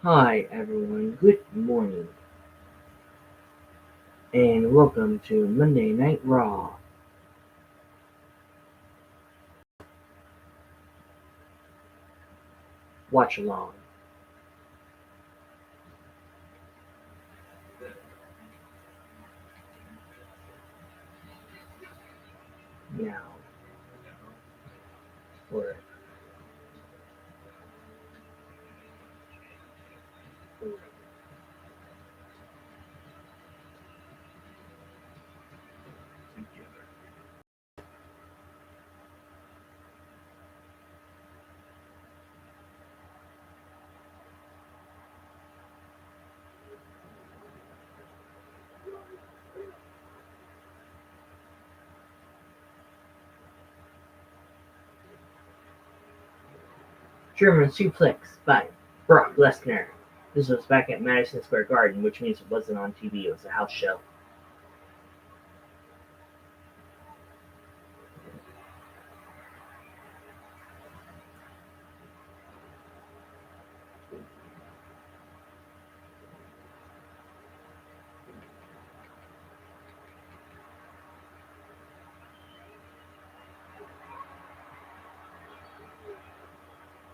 Hi everyone, good morning, and welcome to Monday Night Raw. Watch along. Now, for German Suplex by Brock Lesnar. This was back at Madison Square Garden, which means it wasn't on TV, it was a house show.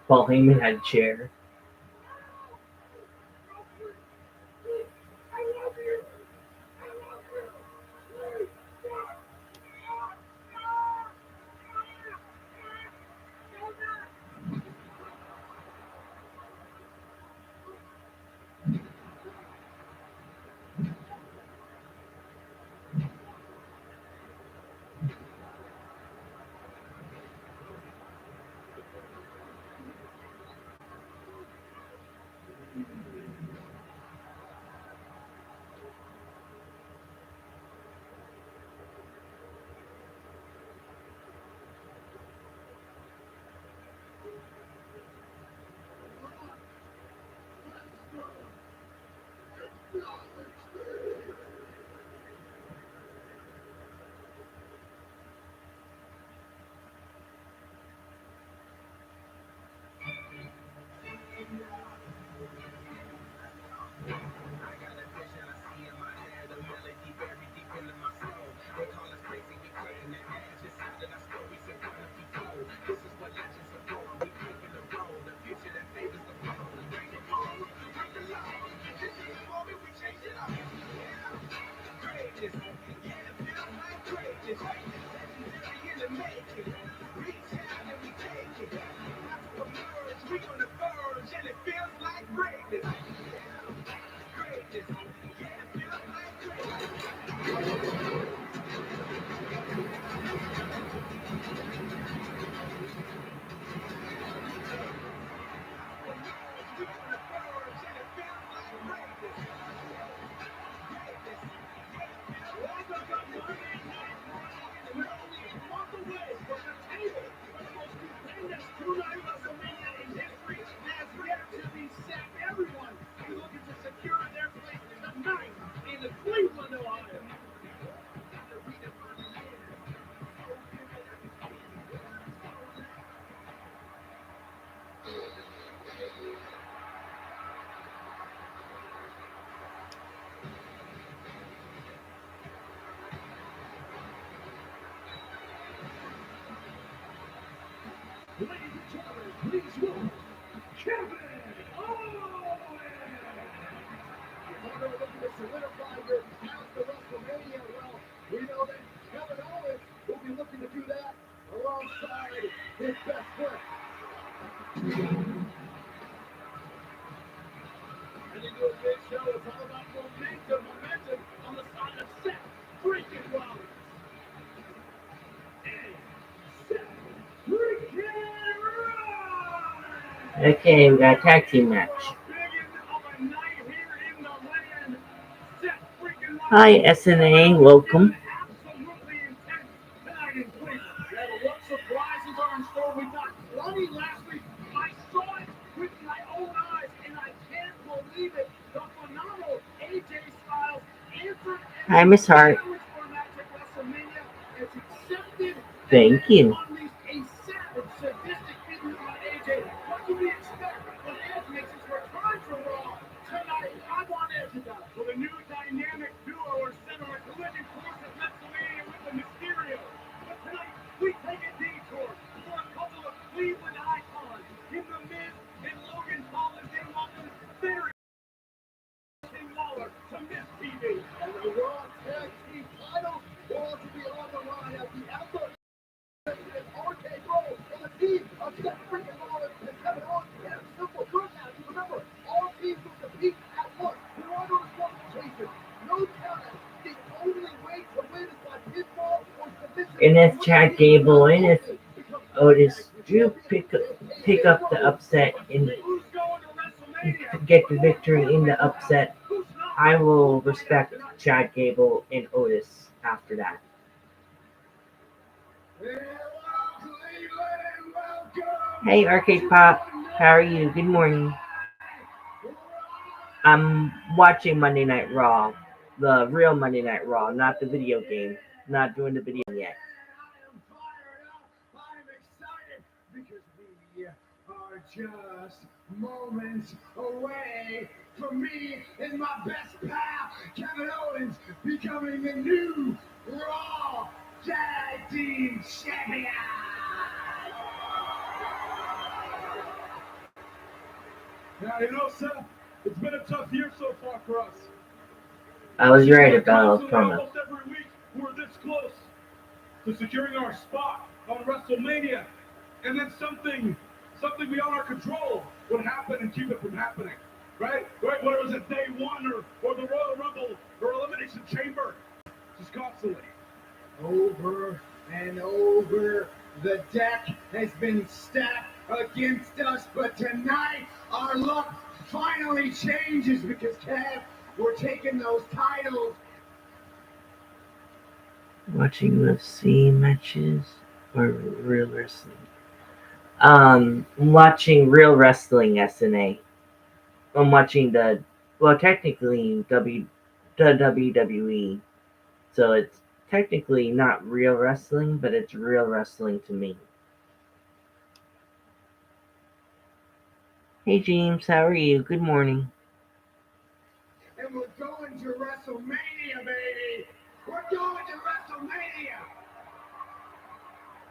Paul Heyman had a chair. Okay, we got a tag team match. Hi SNA, welcome. Hi Miss Hart. Thank you. TV. And the Raw Tag Team titles will also be on the line as the Alpha RK Bro and the team of Seth freaking Rollins and Kevin Owens in a simple group match. Remember, all teams will compete at once. There are no disqualifications, no countouts. The only way to win is by pinfall or submission. And if Chad Gable and if Otis do pick up the upset and get the victory in the upset, I will respect Chad Gable and Otis after that. Hey Arcade Pop, how are you? Good morning. I'm watching Monday Night Raw, the real Monday Night Raw, not the video game. Not doing the video yet. I'm excited because we are just moments away from me and my best pal, Kevin Owens, becoming the new Raw Tag Team Champion. Now, Seth, it's been a tough year so far for us. I was right about those promos. Almost every week, we're this close to securing our spot on WrestleMania, and then something beyond our control would happen and keep it from happening. Right? Whether it was at day one or the Royal Rumble or Elimination Chamber, just constantly. Over and over, the deck has been stacked against us, but tonight our luck finally changes because, Kev, we're taking those titles. Watching UFC matches or real wrestling? Watching real wrestling SNA. I'm watching technically the WWE. So it's technically not real wrestling, but it's real wrestling to me. Hey James, how are you? Good morning. And we're going to WrestleMania, baby! We're going to WrestleMania!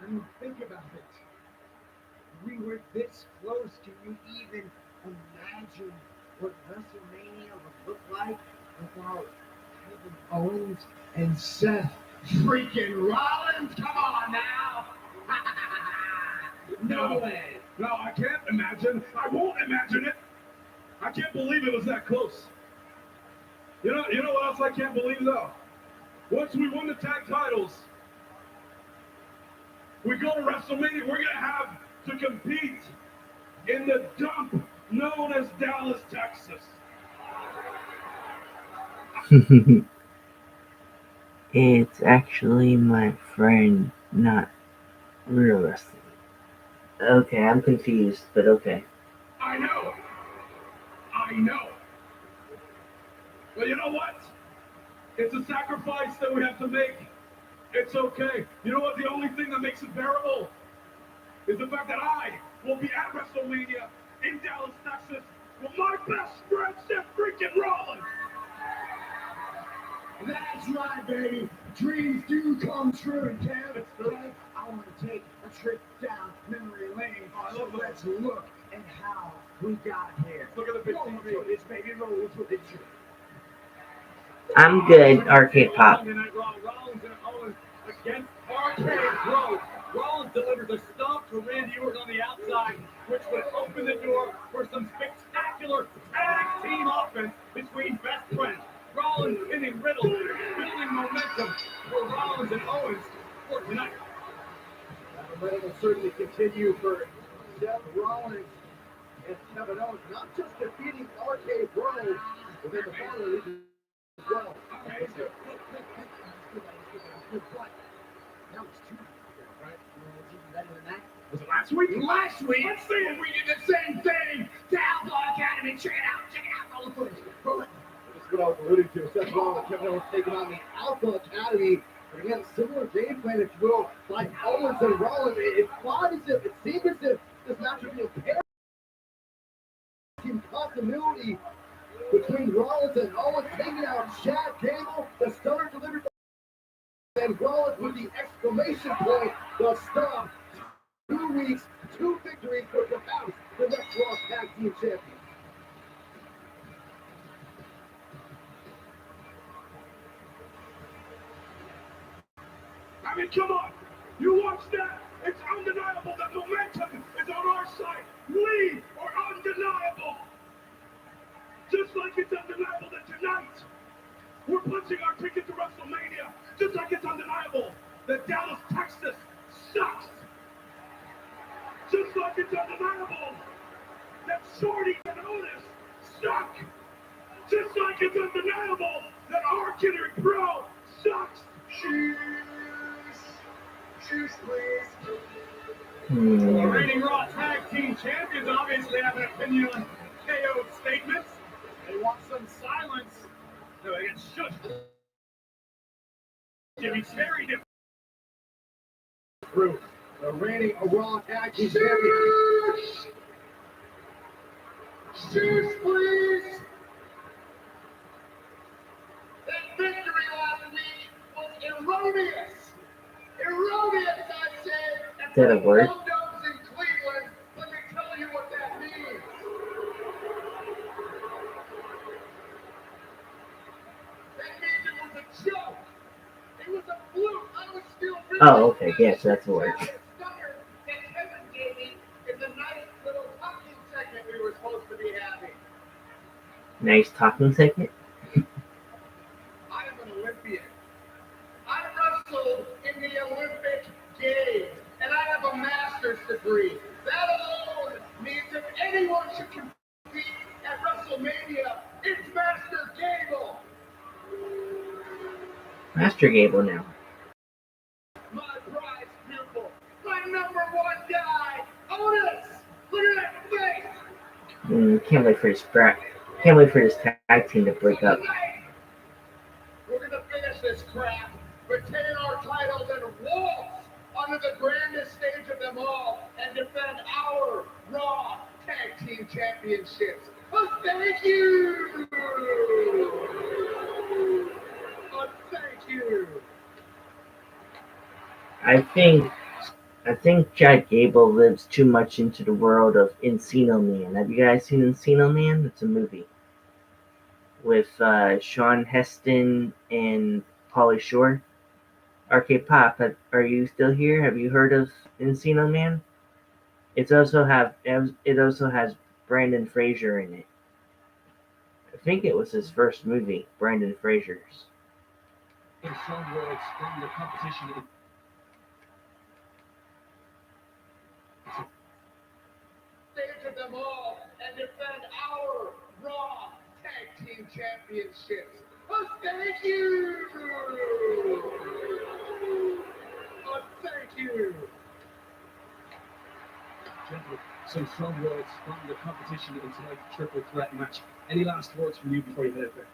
I mean, think about it. We were this close. Can you even imagine what WrestleMania would look like without Kevin Owens and Seth freaking Rollins? Come on now! No way! No, I can't imagine. I won't imagine it. I can't believe it was that close. You know what else I can't believe though? Once we won the tag titles, we go to WrestleMania. We're gonna have to compete in the dump known as Dallas, Texas. It's actually my friend, not real wrestling. Okay, I'm confused, but okay. I know. But you know what? It's a sacrifice that we have to make. It's okay. You know what? The only thing that makes it bearable is the fact that I will be at WrestleMania in Dallas, Texas with my best friend, Seth freaking Rollins. That's right, baby. Dreams do come true, and Kev, right? I want to take a trip down memory lane. So let's look at how we got here. Look at the big TV. It's baby rolls with it. I'm good, Arcade Pop. Rollins and Owens against Arcade Bro. Rollins delivers a stomp to Randy Orton on the outside, which would open the door for some spectacular tag team offense between best friends. Rollins pinning Riddle, building momentum for Rollins and Owens for tonight. The momentum will certainly continue for Seth Rollins and Kevin Owens, not just defeating RK Bro, but then the following week as well. Okay, so now it's 2 weeks, right? Better than that. Was it last week? Last week, Let's see it. we did the same thing. The Alpha Academy, check it out all the footage. Roll it. That's what I was alluding to. Seth Rollins and Kevin Owens taking on the Alpha Academy. And again, similar game plan, if you will, like Owens and Rollins. It seems as if this match would be a pair team continuity between Rollins and Owens, taking out Chad Gable, the stunner delivered by and Rollins with the exclamation point, the stop. 2 weeks, 2 victories for the bounce, the next Raw Tag Team Champions. undeniable. Just like it's undeniable that tonight we're punching our ticket to WrestleMania. Just like it's undeniable that Dallas, Texas sucks. Just like it's undeniable that Shorty and Otis suck. Just like it's undeniable that Arcade Pro sucks. Cheers, please. The reigning Raw Tag Team Champions obviously have an opinion on KO statements. They want some silence. No, they get shushed. Jimmy's very different. Through the reigning Raw Tag Team Champions. Cheers, please. That victory last week was erroneous. Erroneous, I said. Is that a word? In Cleveland, let me tell you what that means. That means it was a joke. It was a fluke. I was still really Oh, okay. Yes, that's a word. Stunner that Kevin gave me in the nice little talking segment we were supposed to be having. Nice talking segment. I am an Olympian. I wrestled in the Olympic Games, and I have a master's degree. That alone means if anyone should compete at WrestleMania, it's Master Gable. Master Gable now. My prize pupil, my number one guy, Otis. Look at that face. Can't wait for this tag team to break up. We're gonna finish this crap, retain our titles, and waltz onto the grandest stage of them all and defend our Raw Tag Team Championships. Oh, thank you! Oh, thank you! I think Chad Gable lives too much into the world of Encino Man. Have you guys seen Encino Man? It's a movie with Sean Heston and Pauly Shore. RK Pop, are you still here? Have you heard of Encino Man? It also has Brandon Fraser in it. I think it was his first movie, Brandon Fraser's. In some worlds, from the competition. Stage of them all and defend our Raw Tag Team Championships. Oh, thank you! Oh, thank you! Gentlemen, some strong words from the competition in tonight's triple threat match. Any last words from you before you head out there?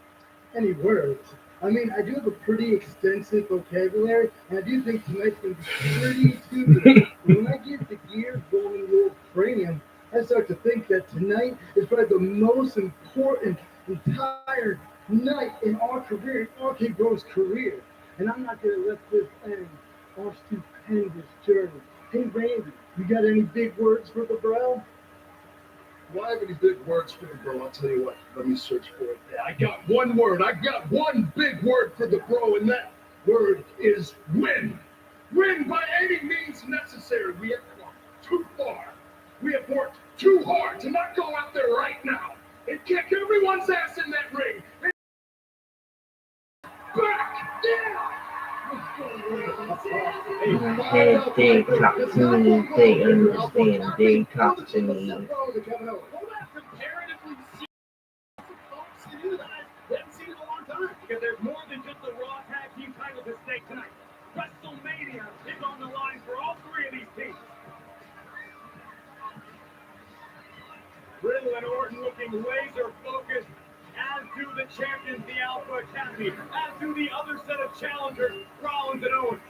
Any words? I mean, I do have a pretty extensive vocabulary, and I do think tonight's going to be pretty stupid. When I get the gears going in the old cranium, I start to think that tonight is probably the most important entire night in our career, in RK Bro's career. And I'm not going to let this end our stupendous journey. Hey, Randy, you got any big words for the bro? Do I have any big words for the bro? I'll tell you what. Let me search for it. Yeah, I got one word. I got one big word for the bro, and that word is win. Win by any means necessary. We have gone too far. We have worked too hard to not go out there right now and kick everyone's ass in that ring. And back! Yeah! Hey, they talk to me, they understand, they talk to me. Well, that's comparatively folks to you guys. We haven't seen it in a long time because there's more than just the Raw Tag Team titles at stake tonight. WrestleMania is on the line for all three of these teams. Riddle and Orton looking laser focused, as do the champions, the Alpha Academy, as do the other set of challengers, Rollins and Owens.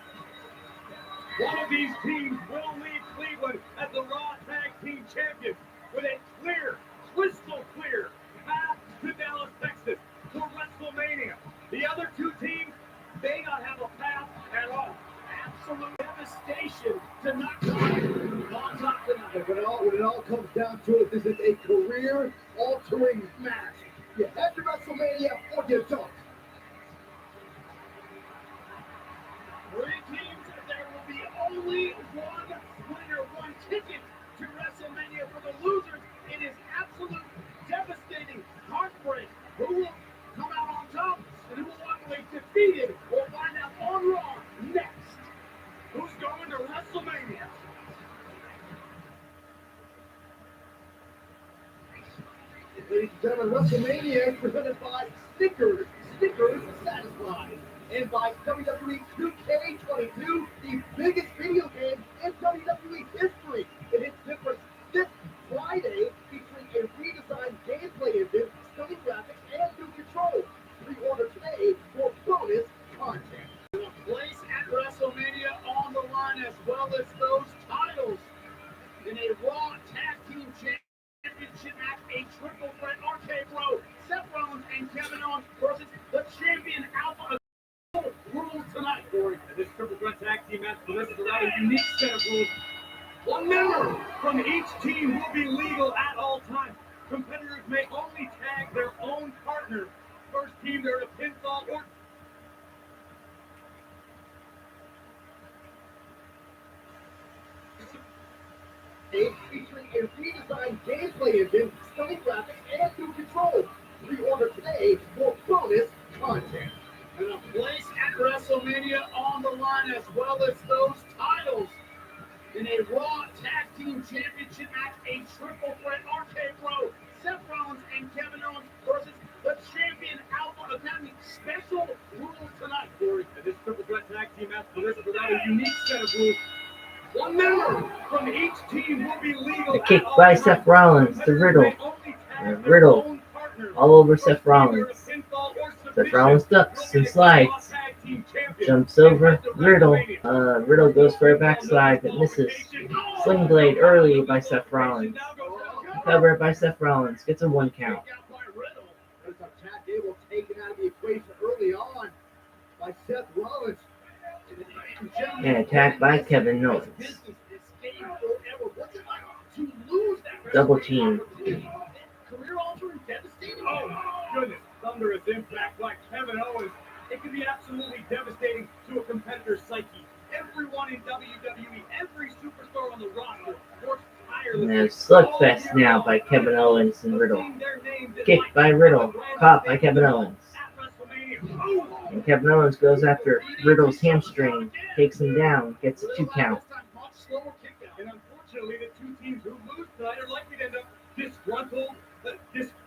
One of these teams will leave Cleveland as the Raw Tag Team Champions with a clear, crystal clear path to Dallas, Texas for WrestleMania. The other two teams may not have a path at all. Absolute devastation to not come on top tonight. When it all comes down to it, this is a career-altering match. You head to WrestleMania or you don't. Three teams, there will be only one winner, one ticket to WrestleMania. For the losers, it is absolute Ladies and gentlemen, WrestleMania is presented by Snickers. Snickers satisfied. And by WWE 2K22, the biggest video game in WWE history. It hits different this Friday, featuring a redesigned gameplay engine, stunning graphics, and new controls. Pre-order today for bonus content. A place at WrestleMania on the line, as well as those titles in a Raw Tag Team Championship match, a triple threat RK Bro, Seth Rollins and Kevin Owens versus the champion Alpha rules tonight. For this triple threat tag team match, this is a rather unique set of rules. One member from each team will be legal at all times. Competitors may only tag their own partner. First team there to pinfall or featuring a redesigned gameplay engine, stunning graphics, and new controls. Pre-order today for bonus content. and a place at WrestleMania on the line, as well as those titles in a Raw Tag Team Championship match, a triple threat RK Bro, Seth Rollins and Kevin Owens versus the champion Alpha Academy. Special rules tonight for this triple threat tag team match. This is a rather unique set of rules. One member from each team will be legal. A kick by Seth Rollins to Riddle. And Riddle all over Seth Rollins. Seth Rollins ducks and slides. Jumps over Riddle. Riddle goes for a backslide but misses. Sling blade early by Seth Rollins. Cover by Seth Rollins. Gets a 1 count. There's a Chad Gable taken out of the equation early on by Seth Rollins. And attacked by Kevin Owens. Double team. Career-altering, devastating. Oh my goodness! Thunderous impact by Kevin Owens. It can be absolutely devastating to a competitor's psyche. Everyone in WWE, every superstar on the roster, works And tirelessly. there's slugfest now by Kevin Owens and Riddle. Kick by Riddle. Caught by Kevin Owens. And Kevin Owens goes after Riddle's hamstring. Takes him down. Gets a 2 count. And unfortunately, the two teams who lose tonight are likely to end up disgruntled,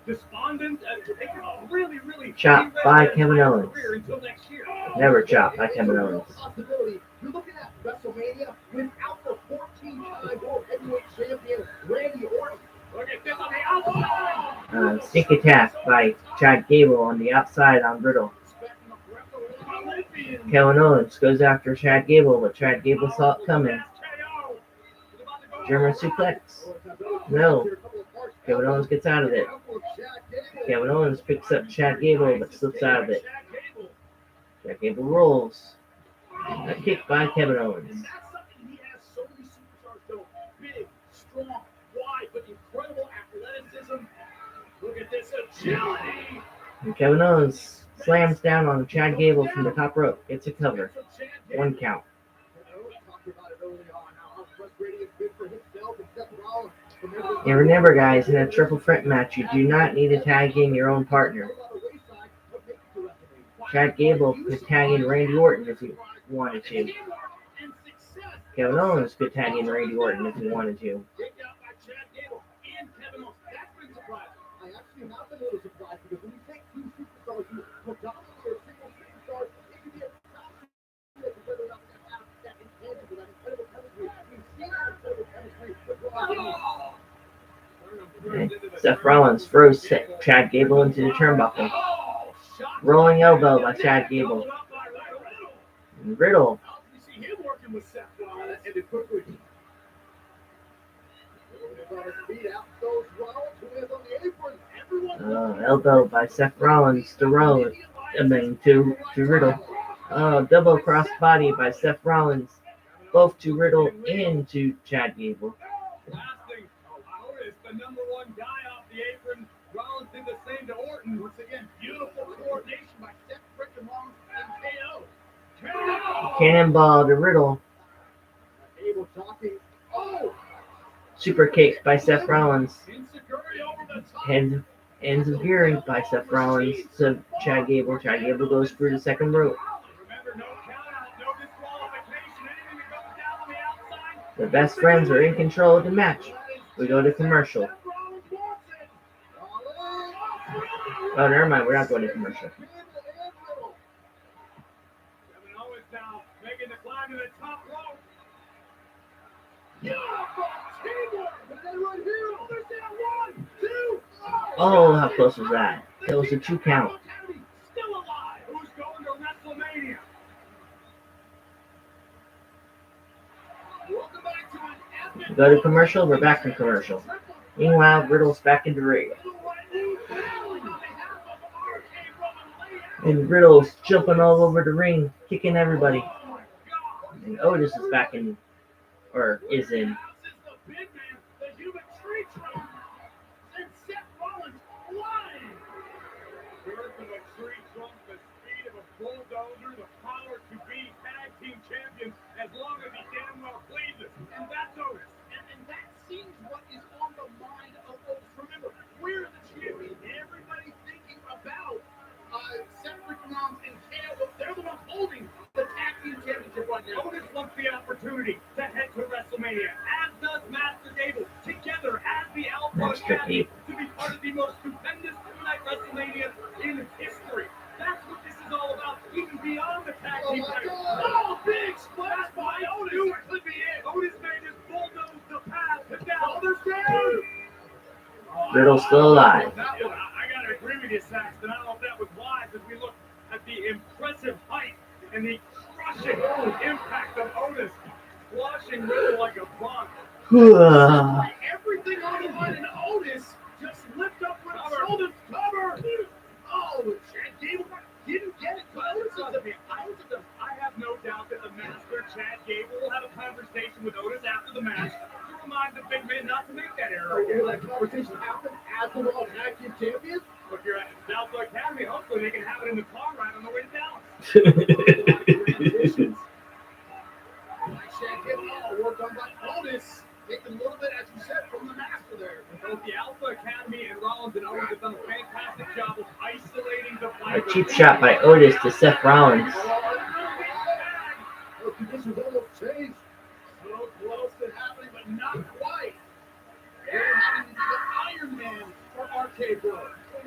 despondent. They can really, really Chopped by Kevin Owens. until next year. Never chopped by Kevin Owens. Possibility. You're looking at WrestleMania without the 14-time World Heavyweight Champion Randy Orton. Look at this on the outside. Sneak attack by Chad Gable on the outside on Riddle. Kevin Owens goes after Chad Gable, but Chad Gable saw it coming. German suplex. No. Kevin Owens gets out of it. Kevin Owens picks up Chad Gable, but slips out of it. Chad Gable rolls. A kick by Kevin Owens. And that's something he has so many superstars don't. Big, strong, wide, but incredible athleticism. Look at this agility. And Kevin Owens slams down on Chad Gable from the top rope. Gets a cover. 1 count. And remember, guys, in a triple threat match, you do not need to tag in your own partner. Chad Gable could tag in Randy Orton if he wanted to. Kevin Owens could tag in Randy Orton if he wanted to. I actually have been a little surprised because when you take two superstars who predominantly are single superstars, it can be a fascinating whether or not they have that intangible, that incredible chemistry. We've seen that incredible chemistry with Raw. Seth Rollins throws Chad Gable into the turnbuckle. Rolling elbow by Chad Gable. And Riddle. You see him working with Seth Rollins, and it quickly. Elbow by Seth Rollins to Riddle. Double cross body by Seth Rollins. Both to Riddle and to Chad Gable. Last thing, Otis, the number one guy off the apron. Rollins did the same to Orton. Once again, beautiful coordination by Seth freaking Rollins and KO. Cannonball to Riddle. Able talking. Oh! Super kick by Seth Rollins. Insecurity over the top. Ends of gearing by Seth Rollins to Chad Gable. Chad Gable goes through the second rope. Remember, no count out, no disqualification. Anything that goes down on the outside. The best friends are in control of the match. We go to commercial. Seth Rollins wants it. Oh, never mind. We're not going to commercial. Kevin Owens now making the climb to the top rope. Oh, how close was that? That was a 2 count. Still alive. Who's going to WrestleMania? Welcome back to an epic. Go to commercial. We're back from commercial. Meanwhile, Riddle's back in the ring. And Riddle's jumping all over the ring, kicking everybody. And Otis is back in, or is in. As long as he damn well pleases. And that's Otis. And that seems what is on the mind of Otis. Remember, we're the champion. Everybody's thinking about Seth McMahon and KO. They're the ones holding the tag team championship right now. Otis wants the opportunity to head to WrestleMania, as does Master Gable, together as the Alpha Master Academy, Gable. to be part of the most stupendous two-night WrestleMania in history. That's what this is all about, even beyond the tag team title. Oh, big splash by Otis. Knew it could be it. Otis made his bulldoze the path to now. Others down. Riddle's still alive. That one, I gotta agree with you, Saxton. I don't know if that was wise as we look at the impressive height and the crushing impact of Otis squashing Riddle like a bug. Everything on the line, and Otis just lift up with a shoulder cover. Oh, Chad Gable didn't get it. I have no doubt that the master, Chad Gable, will have a conversation with Otis after the match to remind the big man not to make that error again. Will that conversation happen as the Raw Tag Team Champions? If you're at Alpha Academy, hopefully they can have it in the car ride on the way down. Chad Gable, work done by Otis. Taking a little bit, as you said, from the master there. Both the Alpha Academy and Rollins and Owens have done a fantastic job of isolating the A fight. cheap shot by Otis to Seth Rollins. The conditions almost changed. So close to happening, but not quite. They're having the Iron Man for RK Bro.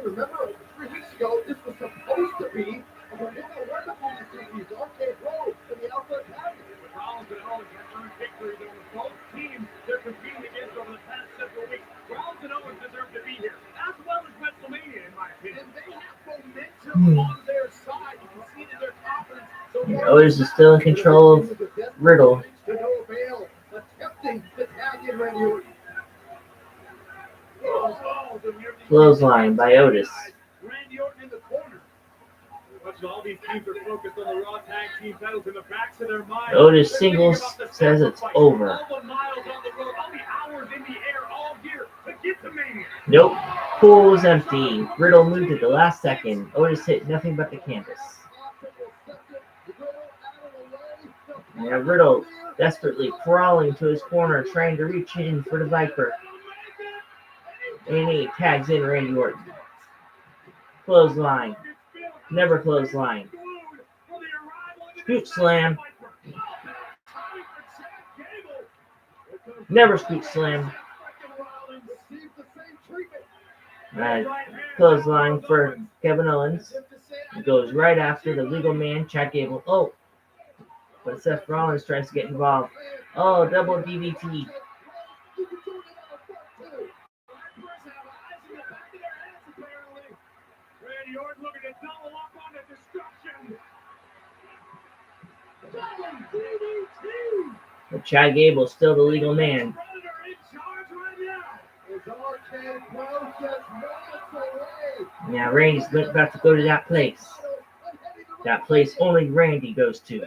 Remember, 3 weeks ago, this was supposed to be a wonderful series. RK Bro and the Alpha Academy. Rollins and Owens have earned victories over both teams they're competing against over the past several weeks. Rollins and Owens deserve to be here, as well as WrestleMania, in my opinion. And they have momentum on their side. You can see that their confidence. So Otis is still in control of Riddle. To no avail, attempting to tag in Randy Orton. Clothesline by Otis. Randy Orton in the corner. Much of all these teams are focused on the Raw Tag Team titles in the backs of their minds. Otis They're thinking singles about the says it's sacrifice, over. all the miles on the road, all the hours in the air, all gear to get to Mania. Nope. Pool was empty. Riddle moved at the last second. Otis hit nothing but the canvas. And Riddle desperately crawling to his corner, trying to reach in for the Viper. And he tags in Randy Orton. Clothesline. Never clothesline. Scoop slam. Never scoop slam. Clothesline for Kevin Owens. It goes right after the legal man, Chad Gable. Oh, but Seth Rollins tries to get involved. Oh, double DVT. Randy Orton looking to double up on the destruction. But Chad Gable's still the legal man. Now Randy's about to go to that place. That place only Randy goes to.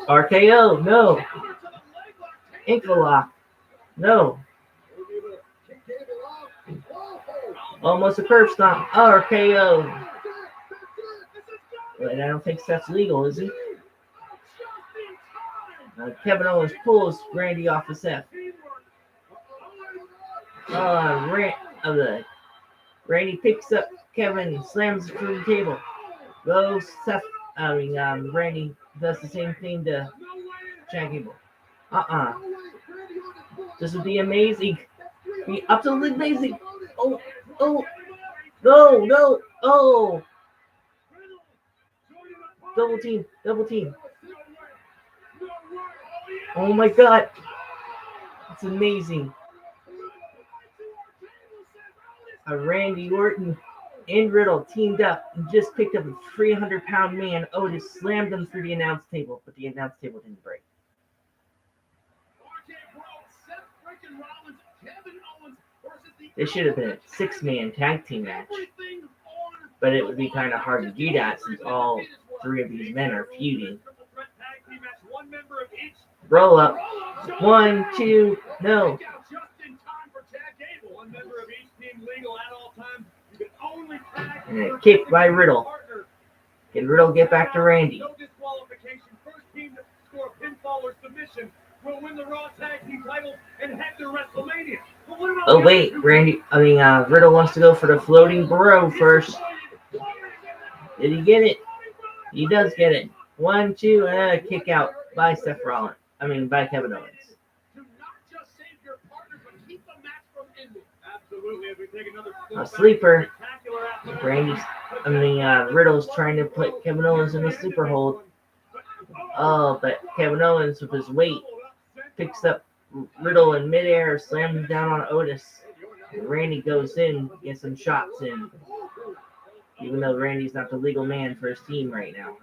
RKO, no. Ankle lock, no. Almost a curb stomp. RKO. But I don't think Seth's legal, is he? Kevin Owens pulls Randy off of Seth. Randy picks up Kevin, slams it through the table. Goes Randy does the same thing to Chad Gable. This would be amazing. Be absolutely amazing. Oh, oh, no, no, oh. Double team, double team. Oh my god. It's amazing. Randy Orton and Riddle teamed up and just picked up a 300-pound man. Otis slammed them through the announce table, but the announce table didn't break. This should have been a 6-man tag team match, but it would be kind of hard to do that since all 3 of these men are feuding. Roll up. 1, 2, no. And a kick by Riddle. Can Riddle get back to Randy? No disqualification. First team to score a pinfall or submission will win the Raw Tag Team titles and head to WrestleMania. But what about Oh wait, Riddle wants to go for the floating bro first. Did he get it? He does get it. 1, 2, and a kick out by by Kevin Owens. A sleeper. Riddle's trying to put Kevin Owens in a sleeper hold. Oh, but Kevin Owens with his weight picks up Riddle in midair, slams him down on Otis. Randy goes in, gets some shots in. Even though Randy's not the legal man for his team right now.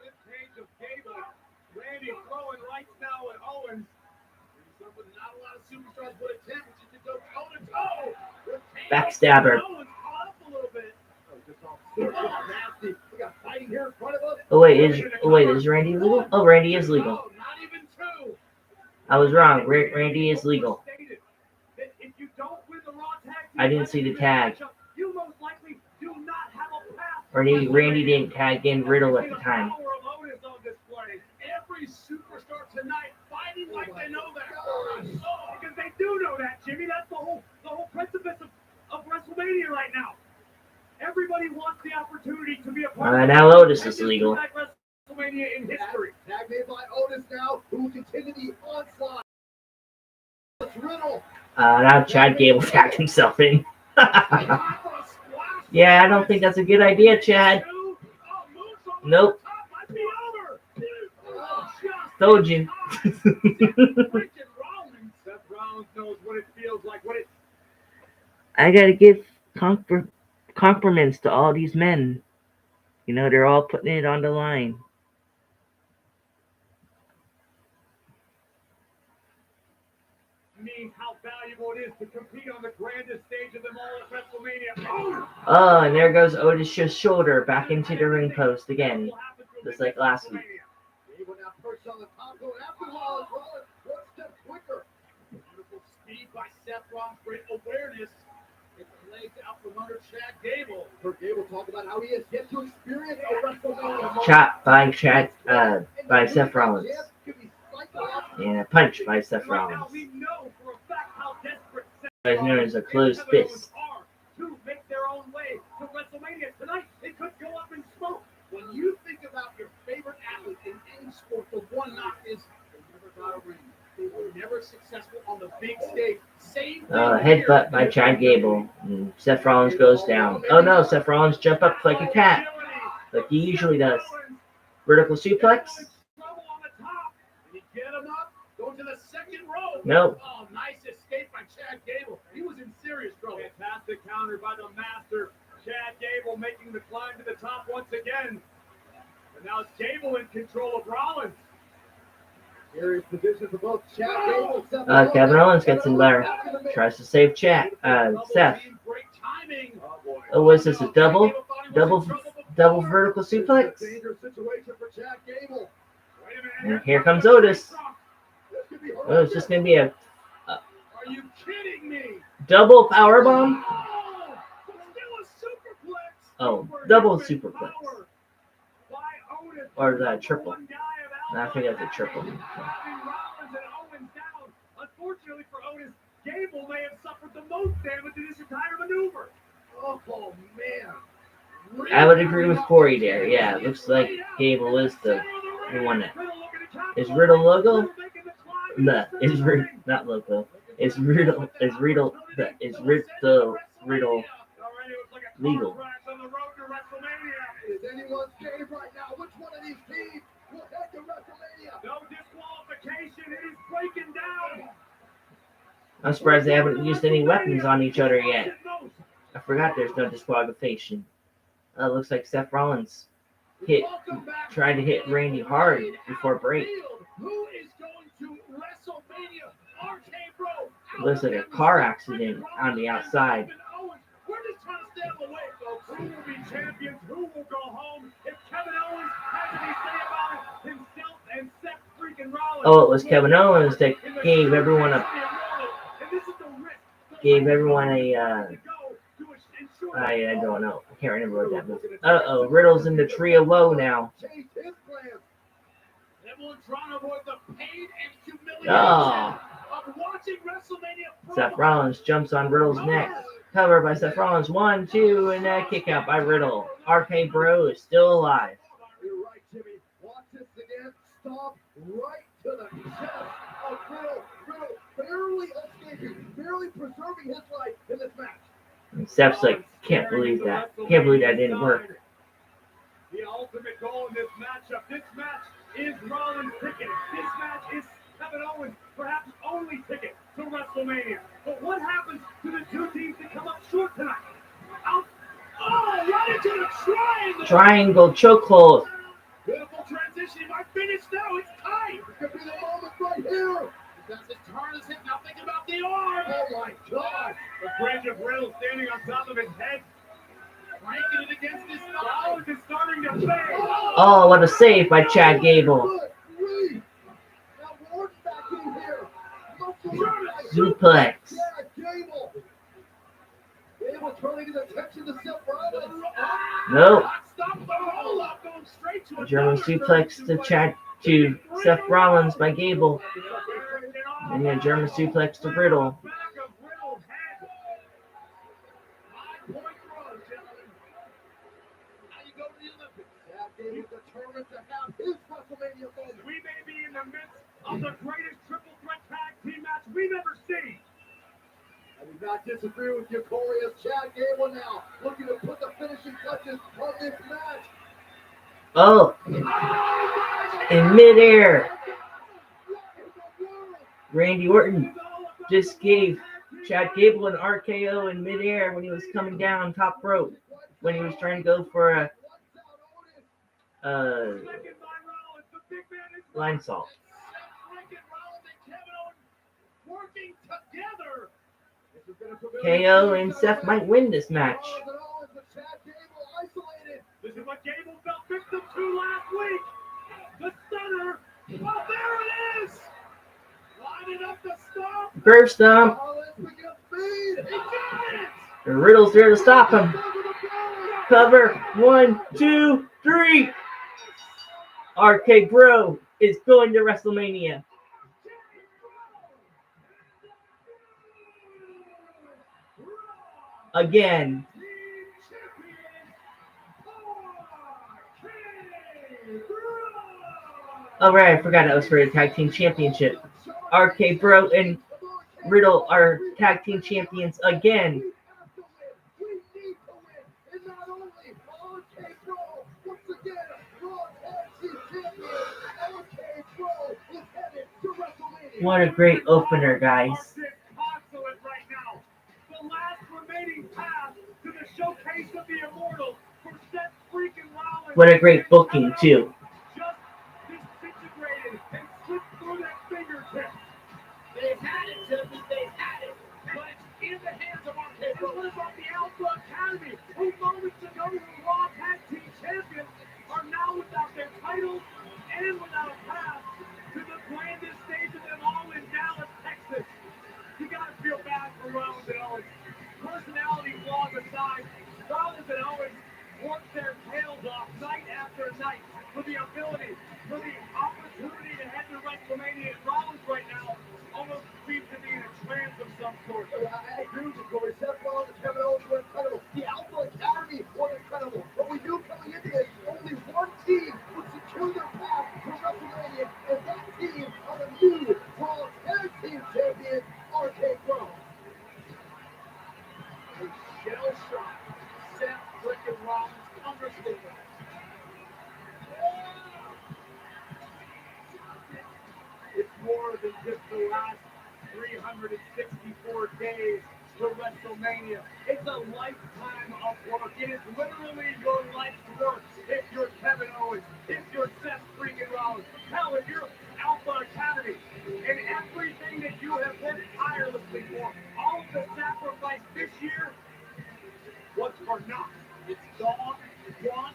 Backstabber. Oh wait, is Randy legal? Oh, Randy is legal. I was wrong. Randy is legal. I didn't see the tag. Or maybe Randy didn't tag in Riddle at the time. Every superstar tonight fighting like they know that. Because they do know that, Jimmy. That's the whole precipice of WrestleMania right now. Everybody wants the opportunity to be a part of now Otis is legal. WrestleMania in history. Tag made by Otis now, who will continue the onslaught. Riddle. Now Chad Gable tagged himself in. Yeah, I don't think that's a good idea, Chad. Nope. Told you. Seth Rollins knows what it feels like. I gotta give compliments to all these men. You know, they're all putting it on the line. Means how valuable it is to compete on the grandest stage of them all at WrestleMania. Oh, and there goes Otis' shoulder back into the ring post again, just like last week. Wonderful speed by Seth Rollins, great awareness. It's laid out from under Chad Gable. Kurt Gable talked about how he has yet to experience a WrestleMania. Shot by Seth Rollins. And a punch by Seth Rollins. As known as a closed fist. To make their own way to WrestleMania tonight, it could go up in smoke. When you think about your favorite athlete in any sport, the one knock is they never got a ring. They were never successful on the big stage. Same headbutt by Chad Gable. And Seth Rollins goes down. Oh no, Seth Rollins jump up like a cat, like he usually does. Vertical suplex. Get him up, go to the second row. Nope. Oh, nice escape by Chad Gable. He was in serious trouble. Fantastic counter by the master. Chad Gable making the climb to the top once again. And now it's Gable in control of Rollins. Serious position for both Chad Gable and Seth. Kevin Owens gets in there. Tries to save Seth. Great timing. Oh, was this a double vertical suplex? Dangerous situation for Chad Gable. And here comes Otis. Oh, it's just gonna be a Are you kidding me? double powerbomb. Oh, still a superplex. Oh, double superplex. Or is that a triple? I think that's a triple. Unfortunately for Otis, Gable may have suffered the most damage in this entire maneuver. Oh man. I would agree with Corey there. Yeah, it looks like Gable is the one that is Riddle logo. Not Loco. It's Riddle. It's Riddle. It's Riddle. Riddle legal. Is anyone's game right now? Which one of these teams will head to WrestleMania? No disqualification. It is breaking down. I'm surprised they haven't used any weapons on each other yet. I forgot there's no disqualification. Looks like Seth Rollins tried to hit Randy hard before break. Who is going to WrestleMania? RK Bro. Looks like a car accident on the outside. We're just trying to stay out of the way, folks. Who will be champions? Who will go home? If Kevin Owens has any say about it himself and Seth freaking Rollins. Oh, it was Kevin Owens that gave everyone a I don't know. I can't remember what that was. Uh-oh, Riddle's in the tree of woe now. Changed his plans. Everyone trying to avoid the pain and humiliation Oh. of watching WrestleMania. Seth Rollins jumps on Riddle's neck. Covered by Seth Rollins. 1, 2, and a kick out by Riddle. RK Bro is still alive. You're right, Jimmy. Watch this again. Stop right to the chest of Riddle. Riddle barely escaping, barely preserving his life in this match. And Seth's like, can't believe that. Can't believe that didn't work. The ultimate goal in this matchup. This match is Rollins' ticket. This match is Kevin Owens' perhaps only ticket to WrestleMania. But what happens to the two teams that come up short tonight? Out. Oh, right into the triangle. Triangle chokehold. Beautiful transition. He might finish now. It's time. This could be the moment right here. That's his turn. His hip. Now think about the arm. Oh my God. The bridge of Riddle standing on top of his head. Cranking it against his thigh. Rollins is starting to fade. Oh, what a save by Chad Gable. Good grief. Now Ward's back in here. Suplex. Yeah, Gable. Gable turning his attention to Seth Rollins. Nope. Stop the roll up. Going straight to a German suplex to Seth Rollins by Gable. And then German suplex to Riddle. Back of Riddle's head. 5-point throw, gentlemen. Now you go to the Olympics. Chad Gable determined to have his WrestleMania moment. We may be in the midst of the greatest triple threat tag team match we've ever seen. I do not disagree with you, Corey, as Chad Gable now looking to put the finishing touches on this match. Oh, in midair. Randy Orton just gave Chad Gable an RKO in midair when he was coming down top rope. When he was trying to go for a line salt. Working together. KO and Seth might win this match. This is what Gable fell victim to last week. The stunner. Oh, there it is. Lining up the stop. Curve stomp. He got it. And Riddle's there to stop him. Cover. 1, 2, 3. RK Bro is going to WrestleMania. Again. Oh, right, I forgot that was for the Tag Team Championship. RK Bro and Riddle are Tag Team Champions again. What a great opener, guys. The last remaining path to the showcase of the Immortals for Seth freaking Rollins. What a great booking, too. Just disintegrated and slipped through that fingertip. They had it, Jimmy. They had it. But it's in the hands of RK Bro. What about the Alpha Academy, who moments ago were Raw Tag Team Champions, are now without their titles and without a path to the grandest stage of them all in Dallas, Texas. You gotta feel bad for Rollins and Owens. Personality flaws aside, Rollins and Owens work their tails off night after night for the ability, for the opportunity to head to WrestleMania. And Rollins right now almost be than just the last 364 days to WrestleMania. It's a lifetime of work. It is literally your life's work. If you're Kevin Owens, if you're Seth freaking Rollins, hell, if you're Alpha Academy, and everything that you have worked tirelessly for, all of the sacrifice this year was for naught. It's gone. 1,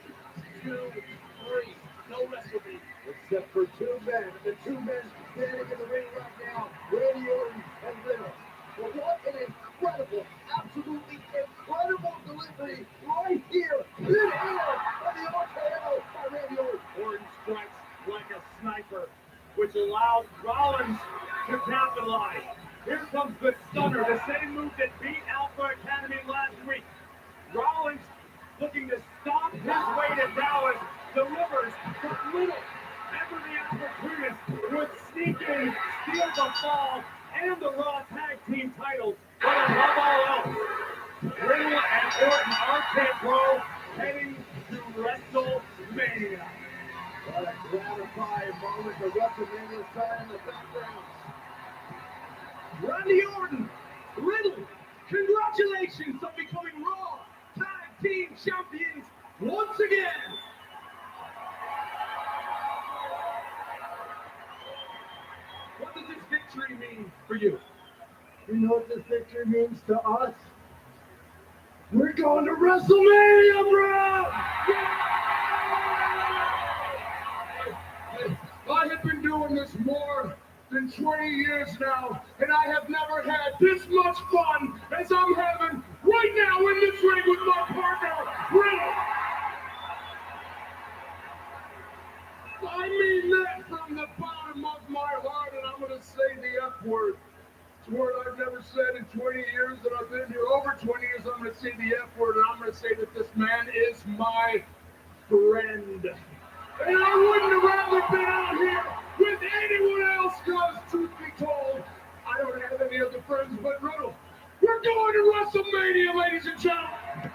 2, 3. No WrestleMania. Except for two men. The two men standing in the ring right now, Randy Orton and Riddle. Well, what an incredible, absolutely incredible delivery right here in the air of the RKO by Randy Orton. Orton strikes like a sniper, which allows Rollins to capitalize. Here comes the stunner, the same move that beat Alpha Academy last week. Rollins looking to stomp his way to Dallas, delivers, but Riddle, ever the opportunist, would sneak in, steal the fall, and the Raw Tag Team titles. But above all else, Riddle and Orton RK-Bro heading to WrestleMania. What a gratifying moment. The WrestleMania sign in the background. Randy Orton, Riddle, congratulations on becoming Raw Tag Team Champions once again. What does this victory mean for you? You know what this victory means to us? We're going to WrestleMania, bro! I have been doing this more than 20 years now, and I have never had this much fun as I'm having right now in this ring with my partner, Riddle. I mean that from the bottom of my heart, and I'm going to say the F word. It's a word I've never said in 20 years that I've been here. Over 20 years, I'm going to say the F word, and I'm going to say that this man is my friend. And I wouldn't have rather been out here with anyone else, because truth be told, I don't have any other friends but Riddle. We're going to WrestleMania, ladies and gentlemen.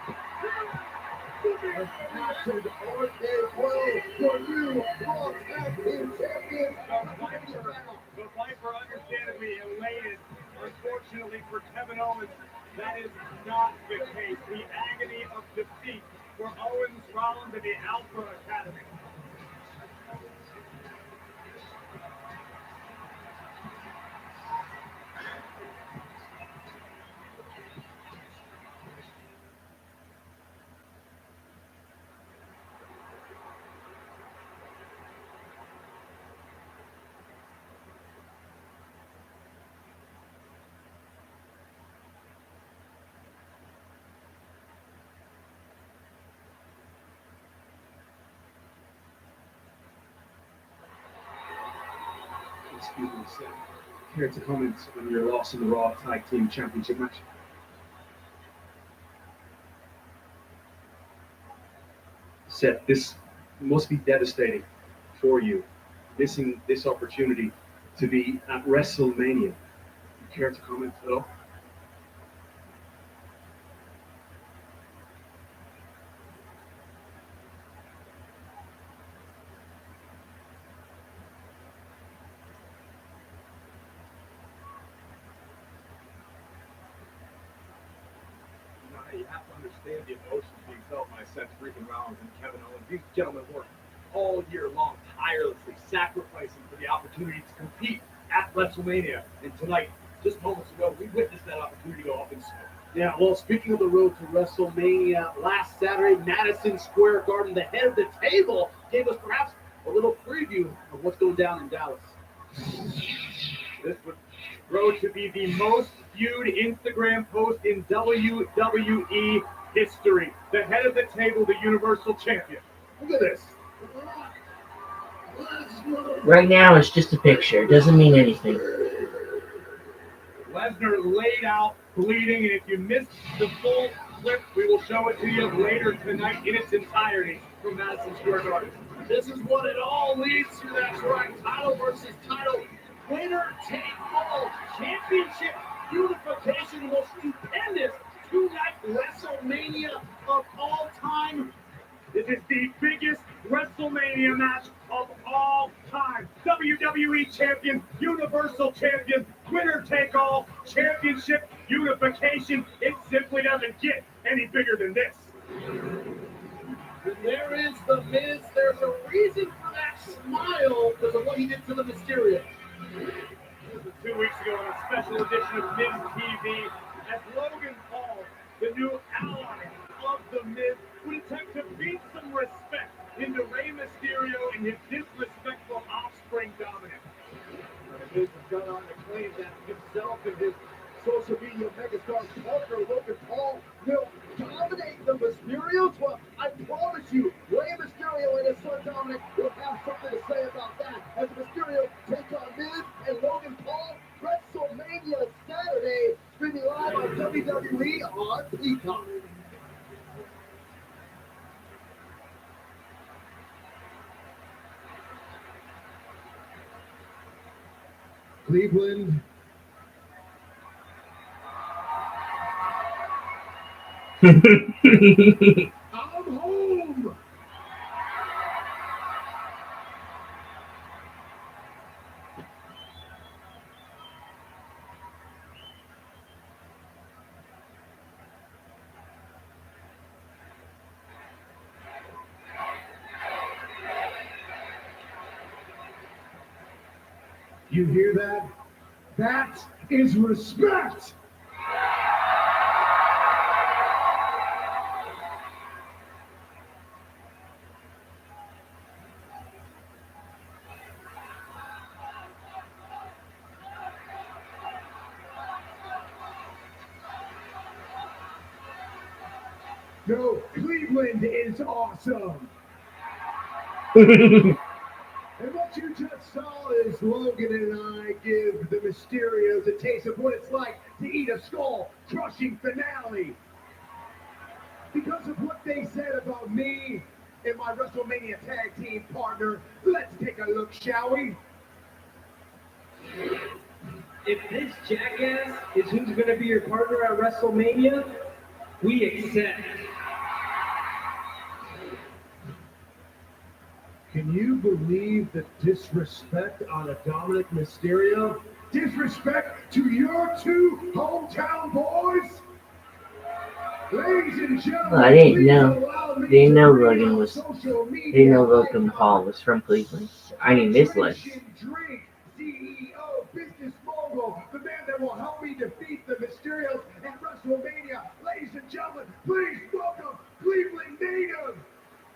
A massive RK-Bro for you, Raw Tag Team Champions. The Viper understandably elated. Unfortunately for Kevin Owens, that is not the case. The agony of defeat for Owens, Rollins, and the Alpha Academy. Excuse me, Seth. Care to comment on your loss in the Raw Tag Team Championship match? Seth, this must be devastating for you, missing this opportunity to be at WrestleMania. Care to comment at all? You have to understand the emotions being felt by Seth freaking Rollins and Kevin Owens. These gentlemen worked all year long, tirelessly, sacrificing for the opportunity to compete at WrestleMania. And tonight, just moments ago, we witnessed that opportunity go up in smoke. Yeah, well, speaking of the road to WrestleMania, last Saturday, Madison Square Garden, the head of the table gave us perhaps a little preview of what's going down in Dallas. This would grow to be the most viewed Instagram post in WWE history. The head of the table, the Universal Champion. Look at this. Right now, it's just a picture. It doesn't mean anything. Lesnar laid out, bleeding, and if you missed the full clip, we will show it to you later tonight in its entirety from Madison Square Garden. This is what it all leads to. That's right. Title versus title. Winner take all. Championship unification. The most stupendous two-night WrestleMania of all time. This is the biggest WrestleMania match of all four-time WWE Champion, Universal Champion, winner-take-all, championship, unification. It simply doesn't get any bigger than this. And there is the Miz. There's a reason for that smile because of what he did to the Mysterio. This was 2 weeks ago on a special edition of Miz TV as Logan Paul, the new ally of the Miz, would attempt to beat some respect into Rey Mysterio and his disrespectful offspring Dominic. The Miz has gone on to claim that himself and his social media megastar partner Logan Paul will dominate the Mysterios. Well, I promise you, Rey Mysterio and his son Dominic will have something to say about that as the Mysterio take on Miz and Logan Paul. WrestleMania Saturday, streaming live on WWE on Peacock. Cleveland. I'm home. You hear that? That is respect. No, Cleveland is awesome. And what you just saw is Logan and I give the Mysterios a taste of what it's like to eat a skull-crushing finale. Because of what they said about me and my WrestleMania tag team partner, let's take a look, shall we? If this jackass is who's going to be your partner at WrestleMania, we accept. Can you believe the disrespect on a Dominic Mysterio? Disrespect to your two hometown boys? Ladies and gentlemen, Well, I didn't please know. allow me Didn't to know read Logan out was. social media Didn't know Logan icons. Paul was from Cleveland. I mean, this was. Drink, CEO, business mogul, the man that will help me defeat the Mysterios at WrestleMania. Ladies and gentlemen, please welcome Cleveland native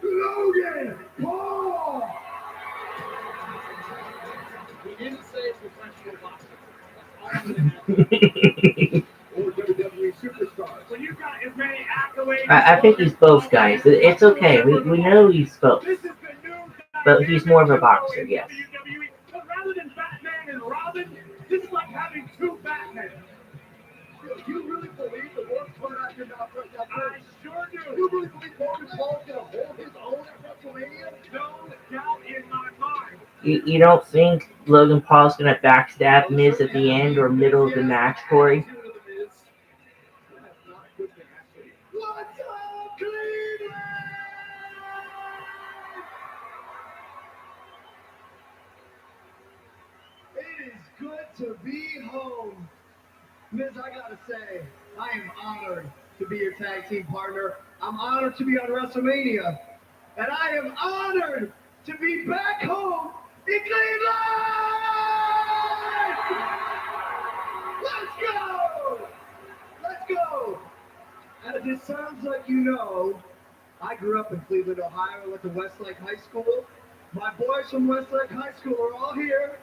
Logan Paul. He didn't say it's professional boxing. Or WWE superstars. When you got as many accolades, I think he's both guys. It's okay. We know he's both. This is the new But he's more of a boxer, in yes. WWE. But rather than Batman and Robin, this is like having two Batmen. You really believe the worst part I did not put that I sure You do. really believe Logan Paul's gonna hold his own at WrestleMania? No doubt in my mind. You don't think Logan Paul's gonna backstab Miz at the end or middle of the match, Corey? What's up, Cleveland? It is good to be home. Miz, I gotta say, I am honored to be your tag team partner. I'm honored to be on WrestleMania. And I am honored to be back home in Cleveland! Let's go! Let's go! As it sounds like you know, I grew up in Cleveland, Ohio. I went to Westlake High School. My boys from Westlake High School are all here.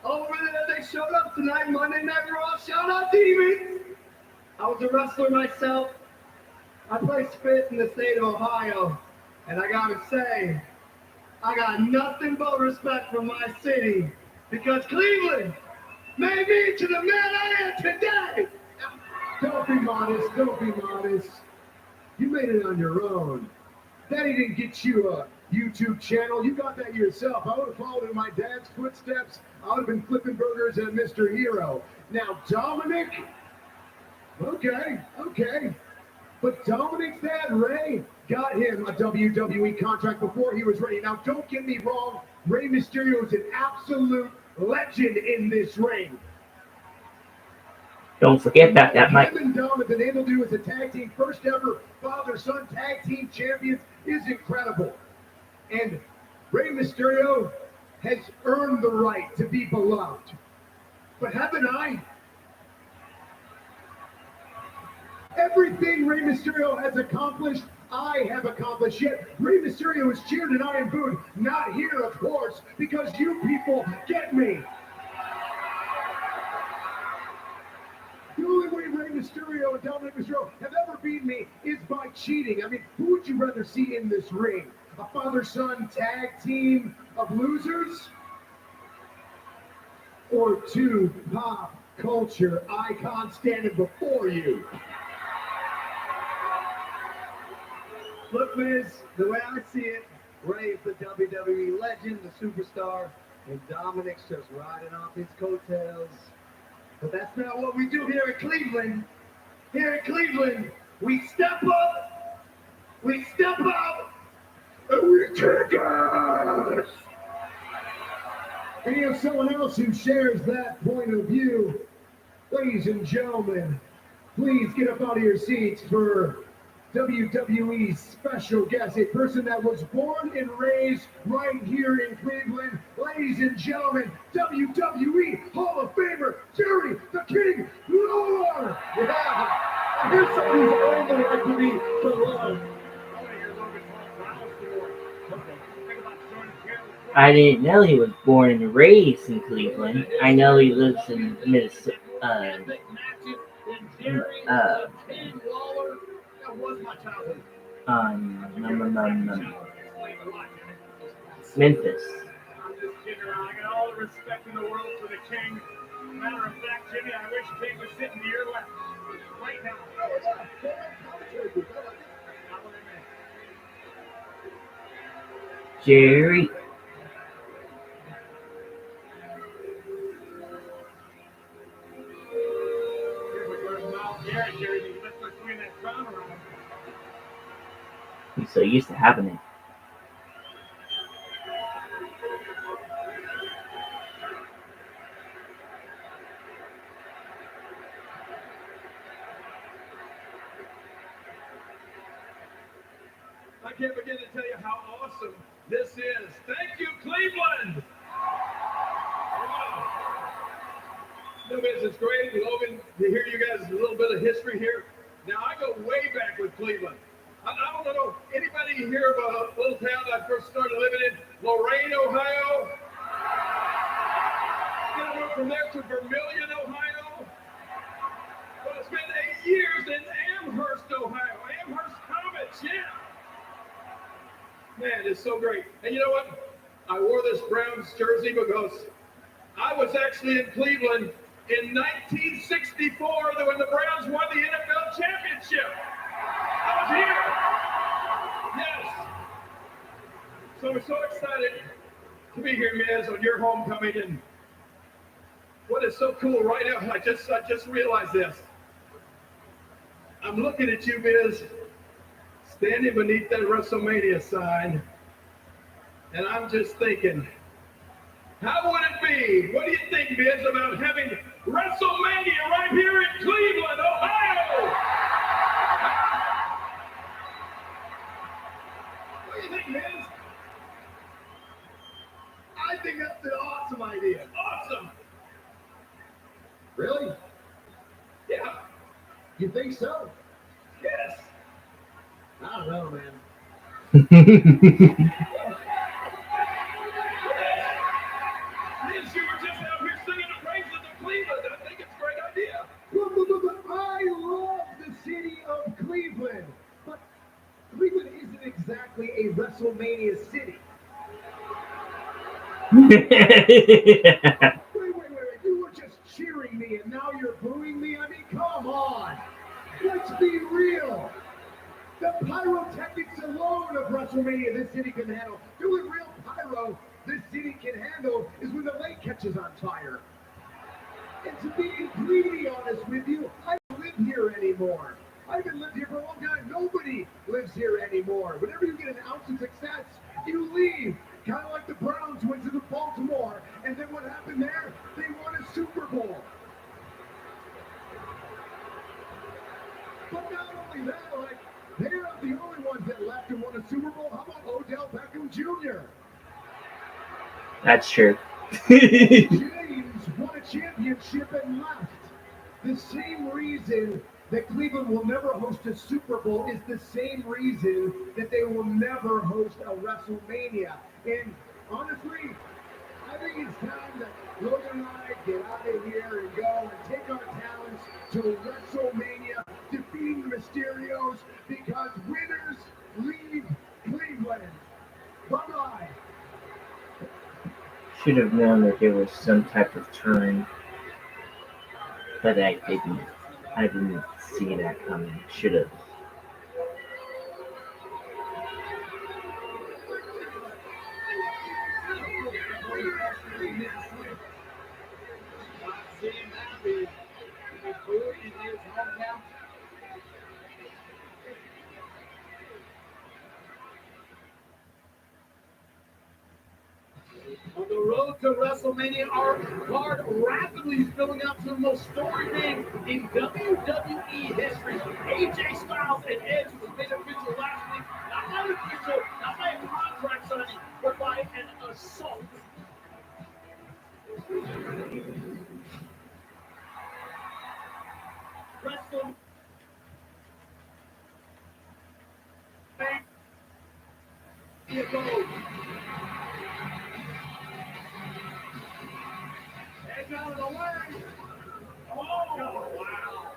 Over there, they showed up tonight, Monday Night Raw. Shout out Demons! I was a wrestler myself. I placed fifth in the state of Ohio. And I gotta say, I got nothing but respect for my city. Because Cleveland made me to the man I am today. Don't be modest, don't be modest. You made it on your own. Daddy didn't get you a YouTube channel. You got that yourself. I would have followed in my dad's footsteps. I would have been flipping burgers at Mr. Hero. Now, Dominic, okay. But Dominic's dad, Rey, got him a WWE contract before he was ready. Now, don't get me wrong, Rey Mysterio is an absolute legend in this ring. Don't forget that might. Him and Dom have been able to do as a tag team, first ever father-son tag team champions, is incredible. And Rey Mysterio has earned the right to be beloved. But haven't I? Everything Rey Mysterio has accomplished, I have accomplished. Yet Rey Mysterio is cheered and I am booed. Not here, of course, because you people get me. The only way Rey Mysterio and Dominic Mysterio have ever beaten me is by cheating. I mean, who would you rather see in this ring? A father-son tag team of losers? Or two pop culture icons standing before you? Look, Miz, the way I see it, Rey is the WWE legend, the superstar, and Dominic's just riding off his coattails. But that's not what we do here in Cleveland. Here in Cleveland, we step up, and we kick ass. And you have someone else who shares that point of view. Ladies and gentlemen, please get up out of your seats for WWE's special guest, a person that was born and raised right here in Cleveland. Ladies and gentlemen, WWE Hall of Famer, Jerry the King Lawler. Yeah, here's someone who's earned the right to be beloved. I didn't know he was born and raised in Cleveland. I know he lives in Minnesota. Memphis. I'm just kidding around. I got all the respect in the world for the King. Matter of fact, Jimmy, I wish King was sitting to your left right now. Jerry. He's so used to having it. I can't begin to tell you how awesome this is. Thank you, Cleveland. Wow. No, it's great, Logan, to hear you guys a little bit of history here. Now, I go way back with Cleveland. I don't know, anybody hear about a little town I first started living in, Lorain, Ohio? Then I went from there to Vermilion, Ohio. Well, I spent 8 years in Amherst, Ohio. Amherst Comets, yeah. Man, it's so great. And you know what? I wore this Browns jersey because I was actually in Cleveland in 1964 when the Browns won the NFL championship. I was here. Yes. So we're so excited to be here, Miz, on your homecoming. And what is so cool right now, I just realized this. I'm looking at you, Miz, standing beneath that WrestleMania sign, and I'm just thinking, how would it be? What do you think, Miz, about having WrestleMania right here in Cleveland, Ohio? What do you think, Miz? I think that's an awesome idea. Awesome. Really? Yeah. You think so? Yes. I don't know, man. Miz, you were just out here singing the praises of Cleveland. I think it's a great idea. But I love the city of Cleveland. But Cleveland isn't exactly a WrestleMania city. Wait. You were just cheering me and now you're booing me? I mean, come on. Let's be real. The pyrotechnics alone of WrestleMania this city can handle. Doing real pyro this city can handle is when the lake catches on fire. And to be completely honest with you, I don't live here anymore. I've been lived here for a long time. Nobody lives here anymore. Whenever you get an ounce of success, you leave. Kind of like the Browns went to the Baltimore, and then what happened there? They won a Super Bowl. But not only that, like, they're not the only ones that left and won a Super Bowl. How about Odell Beckham Jr.? That's true. James won a championship and left. The same reason that Cleveland will never host a Super Bowl is the same reason that they will never host a WrestleMania. And honestly, I think it's time that Logan and I get out of here and go and take our talents to WrestleMania, defeating the Mysterios, because winners leave Cleveland. Bye-bye. Should have known that there was some type of turn, but I didn't. I didn't see that coming. Should have. Not seeing happy. He was booed in his hometown. On the road to WrestleMania, our card rapidly filling up to the most storied name in WWE history. AJ Styles and Edge was made official last week, not by an official, not by a contract signing, but by an assault. Wrestling. Here goes. Edge out of the way. Oh, wow.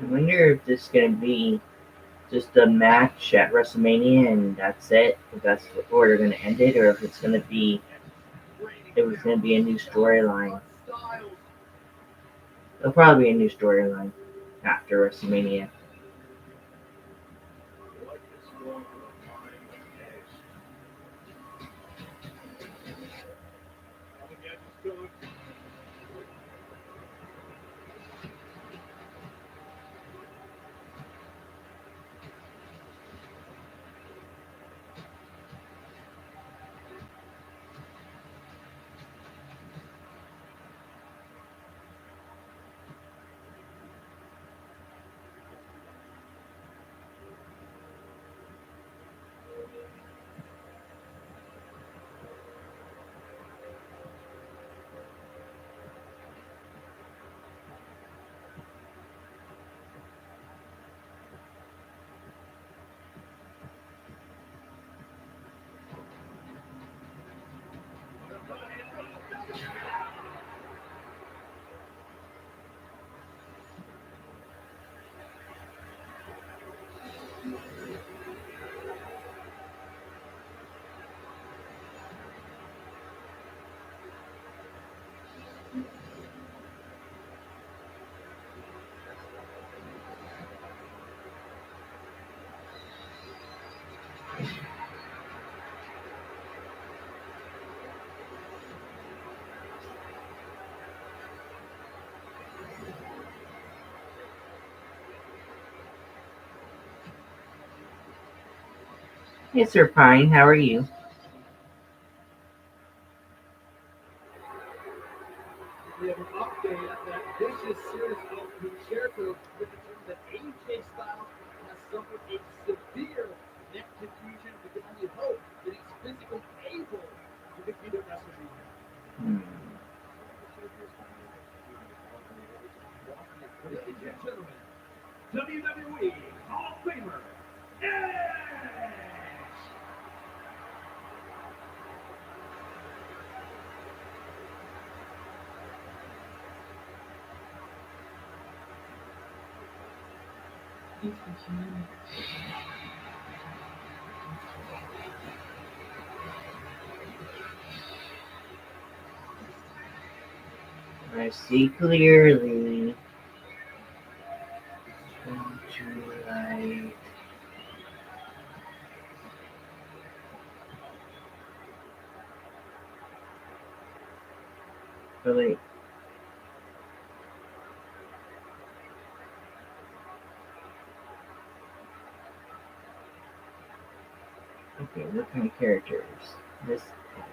I wonder if this is gonna be just a match at WrestleMania and that's it. If that's or they're gonna end it, or if it's gonna be a new storyline. It'll probably be a new storyline after WrestleMania. Hey, Sir Pine, how are you? We have an update that vicious series of Jericho with the term that AJ Styles has suffered a severe neck confusion. We can only hope that he's physically able to compete at WrestleMania. Ladies and gentlemen, WWE Hall of Famer, Edge! I see clearly. Turn to light. Really. Okay, what kind of characters? This page.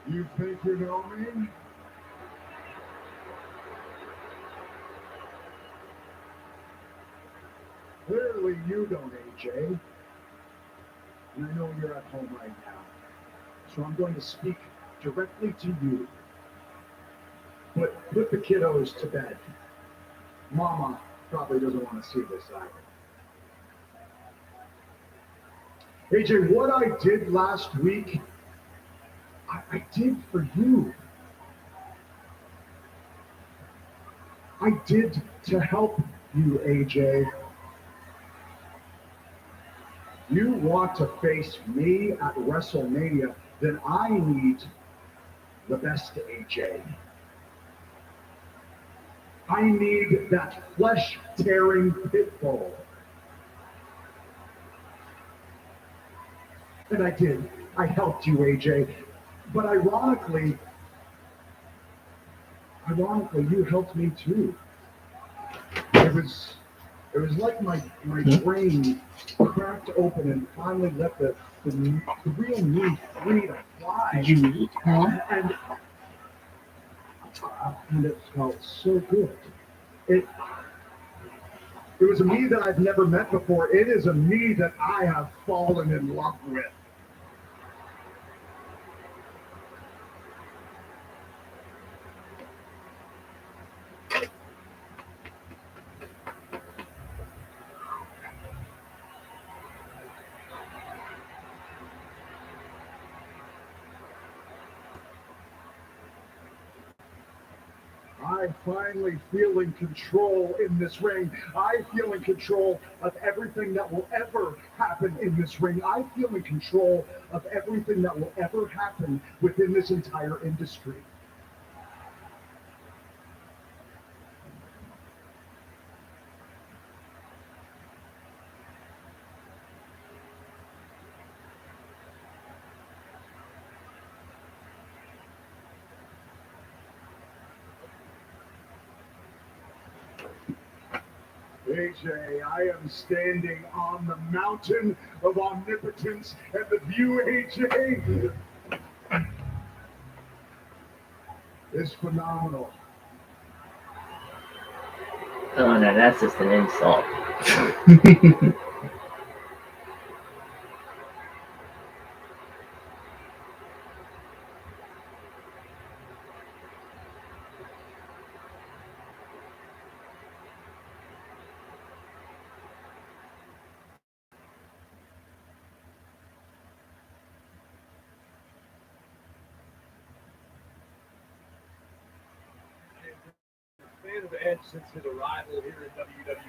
You think you know me? Clearly you don't, AJ. And I know you're at home right now. So I'm going to speak directly to you. But put the kiddos to bed. Mama probably doesn't want to see this either. AJ, what I did last week, I did for you. I did to help you, AJ. You want to face me at WrestleMania, then I need the best AJ. I need that flesh-tearing pit bull. And I did. I helped you, AJ. But ironically, you helped me too. It was like my brain cracked open and finally let the real me free to fly. Did you eat, huh? And it felt so good. It was a me that I've never met before. It is a me that I have fallen in love with. I finally feel in control in this ring. I feel in control of everything that will ever happen in this ring. I feel in control of everything that will ever happen within this entire industry. AJ, I am standing on the mountain of omnipotence, and the view, AJ, is phenomenal. Oh no, that's just an insult. Fan of Edge since his arrival here in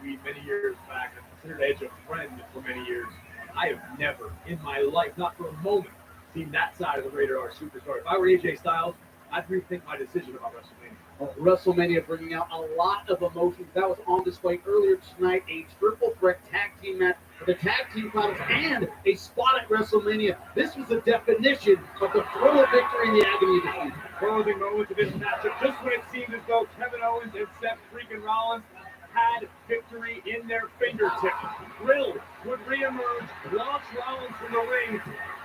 WWE many years back. I've considered Edge a friend for many years. I have never in my life, not for a moment, seen that side of the Rated R superstar. If I were AJ Styles, I'd rethink my decision about WrestleMania. WrestleMania bringing out a lot of emotions. That was on display earlier tonight. A triple threat tag team match for the tag team titles and a spot at WrestleMania. This was the definition of the thrill of victory and the agony of defeat. Closing moments of this matchup, just when it seemed as though Kevin Owens and Seth freaking Rollins had victory in their fingertips. Riddle would reemerge, launch Rollins from the ring,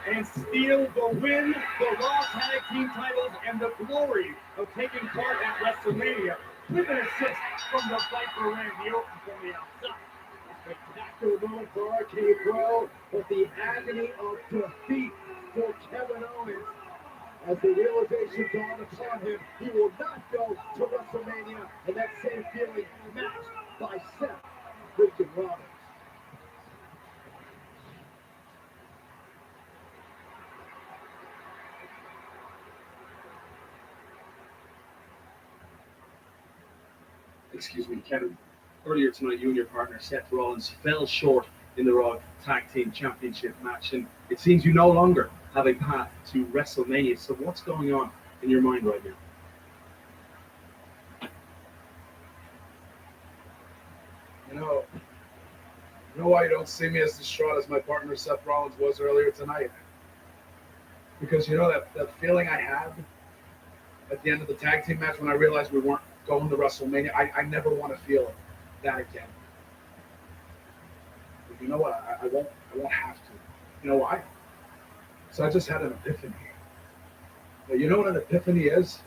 and steal the win, the Raw Tag Team titles, and the glory of taking part at WrestleMania with an assist from the Viper Randy Orton from the outside. A spectacular moment for RK Bro, but the agony of defeat for Kevin Owens. As the realization dawned upon him, he will not go to WrestleMania, and that same feeling matched by Seth freaking Rollins. Excuse me, Kevin. Earlier tonight, you and your partner Seth Rollins fell short in the Raw Tag Team Championship match, and it seems you no longer have a path to WrestleMania. So what's going on in your mind right now? You know why you don't see me as distraught as my partner Seth Rollins was earlier tonight? Because you know that feeling I had at the end of the tag team match when I realized we weren't going to WrestleMania. I never want to feel that again. But you know what? I won't have to. You know why? So I just had an epiphany. But you know what an epiphany is?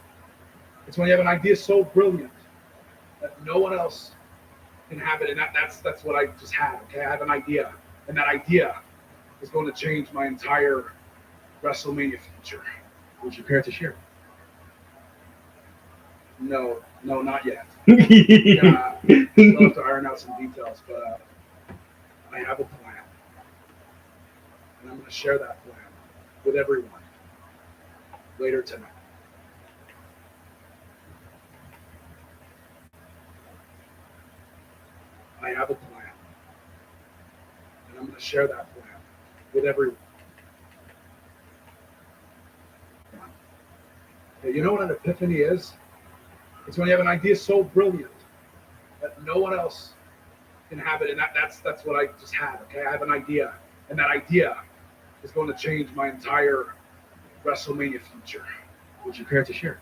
It's when you have an idea so brilliant that no one else can have it, and that's what I just had. Okay, I have an idea, and that idea is going to change my entire WrestleMania future. Would you care to share? No, not yet. Yeah, I'll have to iron out some details, but I have a plan, and I'm going to share that plan with everyone later tonight. I have a plan, and I'm going to share that plan with everyone. You know what an epiphany is? It's when you have an idea so brilliant that no one else can have it, and that's what I just had. Okay, I have an idea, and that idea is going to change my entire WrestleMania future. Would you care to share?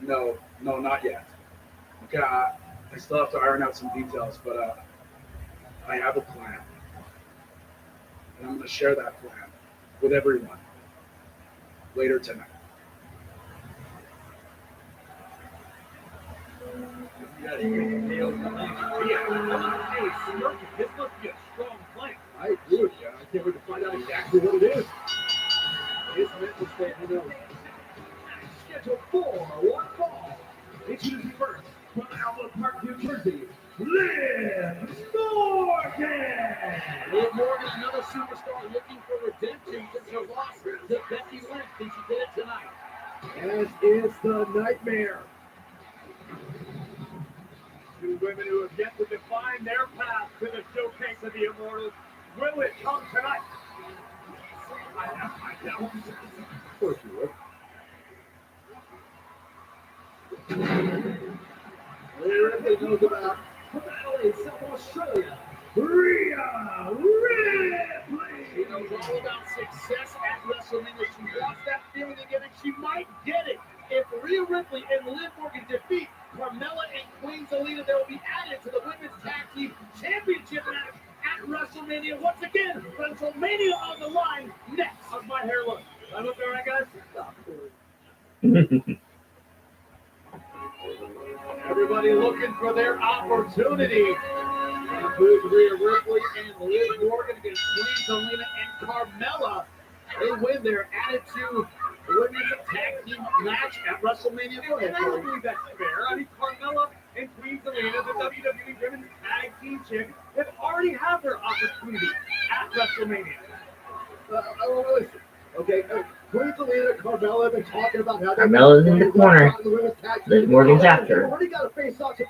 No, not yet. Okay, I still have to iron out some details, but I have a plan, and I'm going to share that plan with everyone later tonight. This must be a strong plan. I agree with you. I can't wait to find out exactly what it is. His mental state, who knows? Scheduled for one fall. Introducing first from Outlook Park, New Jersey, Liv Morgan. Liv Morgan, another superstar looking for redemption since her loss to Becky Lynch, and she did it tonight. As is the Nightmare. Two women who have yet to define their path to the showcase of the Immortals. Will it come tonight? I know. Of course you would. Everybody knows about the battle in South Australia. Rhea Ripley. She knows all about success at WrestleMania. She wants that feeling again, and she might get it if Rhea Ripley and Liv Morgan defeat Carmella and Queen Zelina, they will be added to the Women's Tag Team Championship match at WrestleMania. Once again, WrestleMania on the line next. How's my hair look? I look all right, guys? Everybody looking for their opportunity. Includes Rhea Ripley and Liv Morgan against Queen Zelina and Carmella. They win. They're added to the Women's Tag Team match at WrestleMania. Go ahead, I don't Corey. believe that's fair. I mean, Carmella and Queen Zelina, the WWE Women's Tag Team Champions, have already had their opportunity at WrestleMania. Listen. Okay, Queen Zelina, Carmella have been talking about how Carmella's in the corner. Liv Morgan's after.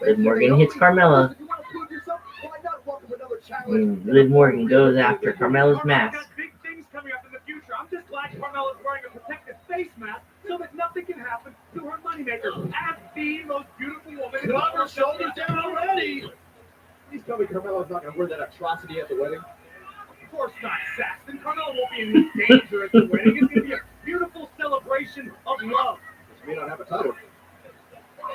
Liv Morgan hits Carmella. Liv Morgan goes after Carmella's mask. Got big things coming up in the future. I'm just glad Carmella's wearing a protective face mask so that nothing can happen to her moneymaker. As the most beautiful woman in the Got her world. shoulders down already. Please tell me Carmella's not going to wear that atrocity at the wedding. Of course not, Saxton. Carmella won't be in any danger at the wedding. It's going to be a beautiful celebration of love. Which may not have a title.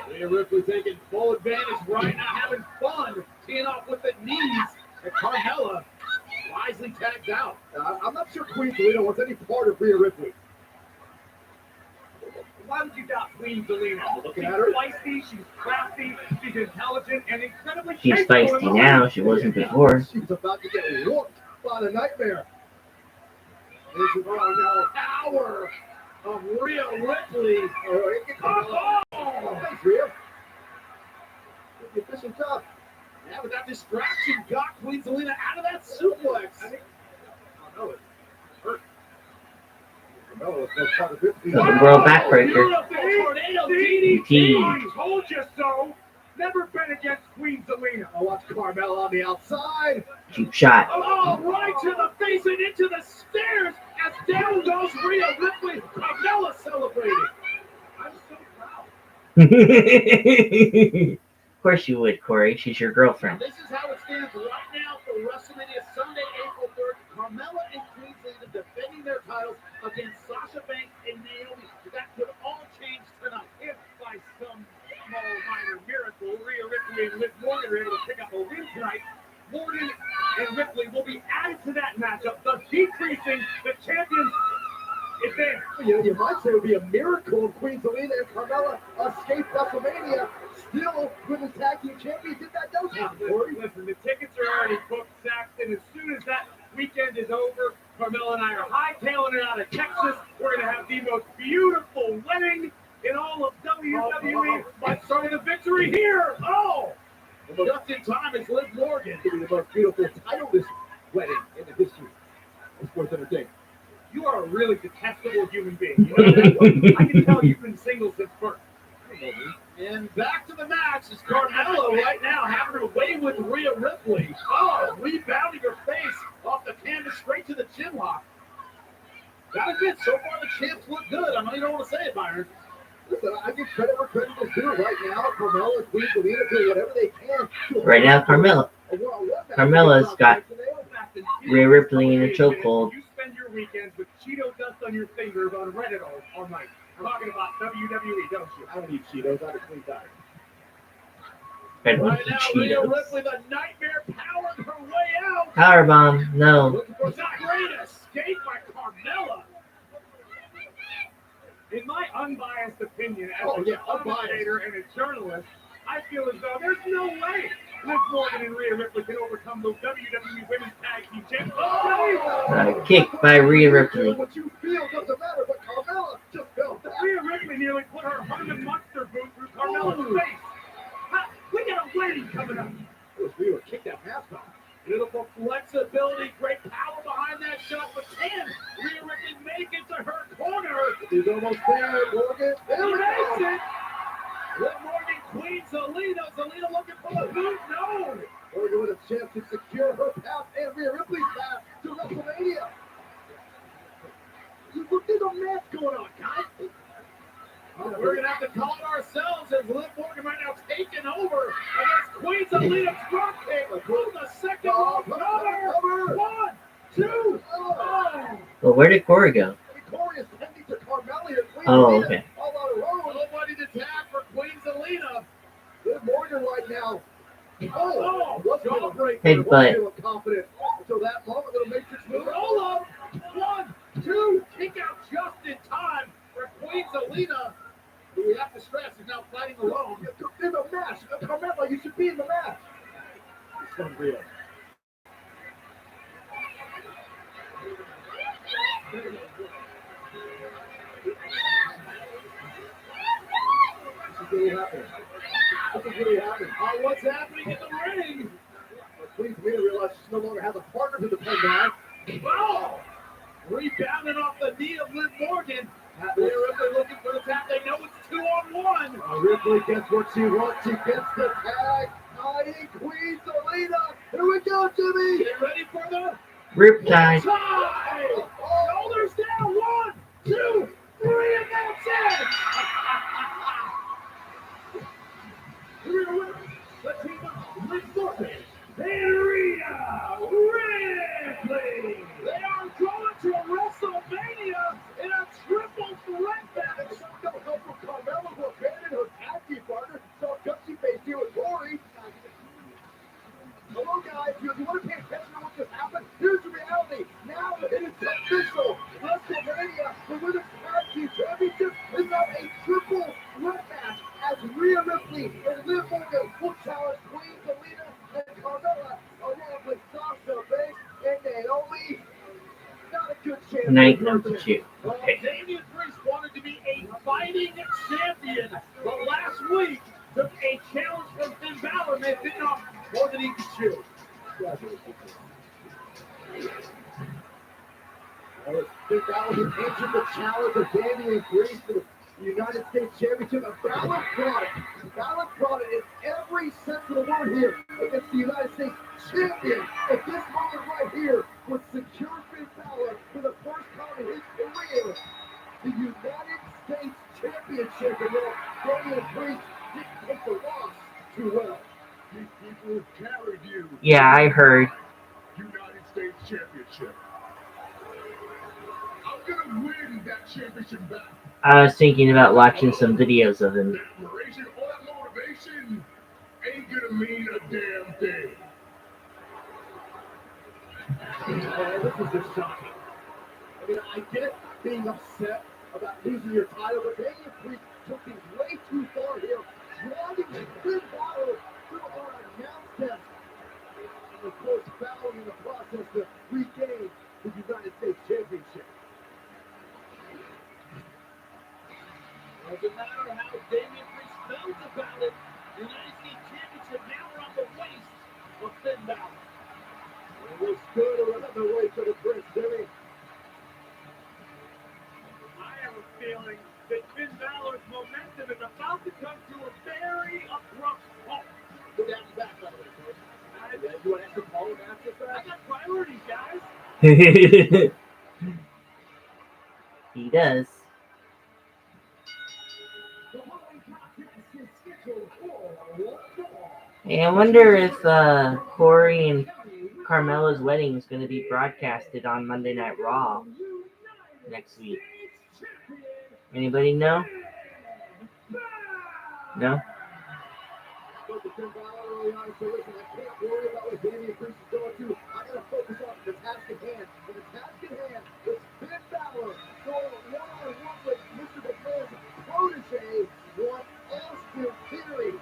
Rhea Ripley taking full advantage right now, having fun, teeing off with the knees. And Carmella wisely tagged out. I'm not sure Queen Zelina wants any part of Rhea Ripley. Why would you doubt Queen Zelina? Looking She's at her. feisty, she's crafty, she's intelligent, and incredibly She's capable in feisty the now. ring. She wasn't before. She's about to get whooped by the Nightmare. This is now power of Rhea Ripley. Thanks, Rhea. The efficient job. Yeah, but that distraction got Queen Zelina out of that suplex. Oh, no, it hurt. No, it's no part of it. The world backbreaker. Beautiful tornado DDT. DDT. I told you so. Never been against Queen Zelina. I watch Carmella on the outside. Cheap shot. Oh, right to the face and into the stairs as down goes Rhea Ripley. Carmella celebrating. I'm so proud. Of course you would, Corey. She's your girlfriend. This is how it stands right now for WrestleMania Sunday, April 3rd. Carmella and Queen Zelina defending their titles against Sasha Banks and Naomi. That could all change tonight if by some small minor miracle, Rhea Ripley and Liv Morgan are able to pick up a win tonight. Morgan and Ripley will be added to that matchup, thus decreasing the champions' advantage. You might say it would be a miracle if Queen Zelina and Carmella escape WrestleMania. Still, Women's Tag Team Champions, if that does happen, Corey. Listen, the tickets are already booked, Saxton. As soon as that weekend is over, Carmella and I are hightailing it out of Texas. We're going to have the most beautiful wedding in all of WWE by starting a victory here. Oh! Just in time as Liv Morgan to be the most beautiful title this wedding in the history of sports entertainment. You are a really detestable human being. You know that? I can tell you've been single since birth. And back to the match is Carmella right now having her way with Rhea Ripley. Oh, rebounding her face off the canvas straight to the chin lock. Gotta admit, so far the champs look good. I know you don't want to say it, Byron. Listen, I give credit where credit is due. Right now, Carmella and Queen Zelina do whatever they can. Right now, Carmella's got Rhea Ripley in a chokehold. You spend your weekends with Cheeto dust on your fingers on Reddit all night. Talking about WWE, don't you? I don't need Cheetos. I have a clean diet. Red Right with now, Rhea Cheetos. Ripley, the Nightmare, powering her way out. Powerbomb. No. Looking for that great escape by Carmella. In my unbiased opinion, as Oh, a yeah, unbiased. commentator and a journalist, I feel as though there's no way Liv Morgan and Rhea Ripley can overcome the WWE Women's Tag Team Champions. Oh! Kick by Rhea Ripley. What you feel doesn't matter, but Carmella just fell back. Rhea Ripley nearly put her Herman Munster boot through Carmella's face. Ha, we got a wedding coming up. We were kicked that mask off. Beautiful flexibility, great power behind that shot, but can Rhea Ripley make it to her corner? She's almost there, Morgan. There it is. Liv Morgan, Queen Zelina. Zelina looking for the boot. No. Morgan with a chance to secure her path and Rhea Ripley's path to WrestleMania. Look, there's a match going on, guys. We're going to have to call it ourselves as Liv Morgan right now taking over against Queen Zelina's drop kick. From the second row cover. 1, 2. Oh. Well, where did Corey go? Corey is tending to Carmella here. Queen Oh, Zelina okay. all on her own. Nobody to Oh, was feeling great. Headbutt. Was feeling confident. Until that moment, little matrix move. Roll up. 1, 2, kick out just in time for Queen Zelina. We have to stress he's now fighting alone. In the match. Carmella, you should be in the match. It's unreal. This is really happening. This is really happening. Oh, what's happening in the ring? Please, Rhea realizes she no longer has a partner to depend on. Oh! Rebounding off the knee of Liv Morgan. They're really looking for the tap. They know it's 2-on-1. Ripley gets what she wants. She gets the tag. Hiding Queen Zelina. Here we go, Jimmy. Get ready for the Riptide. tie. Shoulders down. 1, 2, 3, and that's it. Here we go. The team of Liv Morgan and Rhea Ripley. They are going to WrestleMania in a triple threat match. No help from Carmella, who abandoned her tag team partner. So Gutsy faced here with Corey. Hello, guys. You want to pay attention to what just happened? Here's the reality. Now it is official. WrestleMania, the Women's Tag Team Championship, is now a triple threat match as Rhea Ripley and Liv Morgan will challenge Queen Zelina and Carmella along with Sasha Banks and Naomi. Not a good chance. Night number 2. Okay. Damian Priest wanted to be a fighting champion, but last week took a challenge from Finn Balor and it bit off more than he could chew. Finn Balor has answered the challenge of Damian Priest for the United States Championship. A Balor product in every sense of the word here against the United States Champion. If this moment right here would secure Finn Balor for the first time in his career, the United States Championship, and Damian Priest didn't take the loss too well. These people have carried you. Yeah, I heard. United States Championship. I'm gonna win that championship back. I was thinking about watching some videos of him. Inspiration, all that motivation ain't gonna mean a damn thing. This is just shocking. I mean, I get being upset about losing your title, but Damian Priest took things way too far here, dragging Finn Balor to our announce desk. And of course, Balor in the process to regain the United States Championship. Doesn't matter how Damian Priest felt about it, the United States Championship now around the waist of Finn Balor. It looks good around the way to the Prince, Jimmy. I have a feeling that Finn Balor's momentum is about to come to a very abrupt halt. Go down the back, by the way, Chris. You want to extra call him after I that? got priorities, guys. He does. The following contest is scheduled for one fall. Hey, I wonder if Corey and Carmella's wedding is going to be broadcasted on Monday Night Raw next week. Anybody know? No? Spoke to Finn Balor early on, so listen, I can't worry about what Damian Priest is going to. I got to focus on the task at hand. And the task at hand is Finn Balor going one-on-one with Mr. McMahon's protege, one Austin Theory.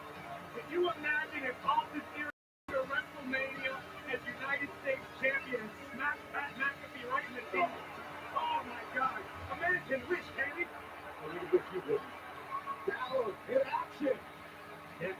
Can you imagine if Austin Theory to WrestleMania as United States Champion and smack Pat McAfee right in the teeth? Oh my God! Imagine Rich Henry. I really wish you would. Balor in action. Yes.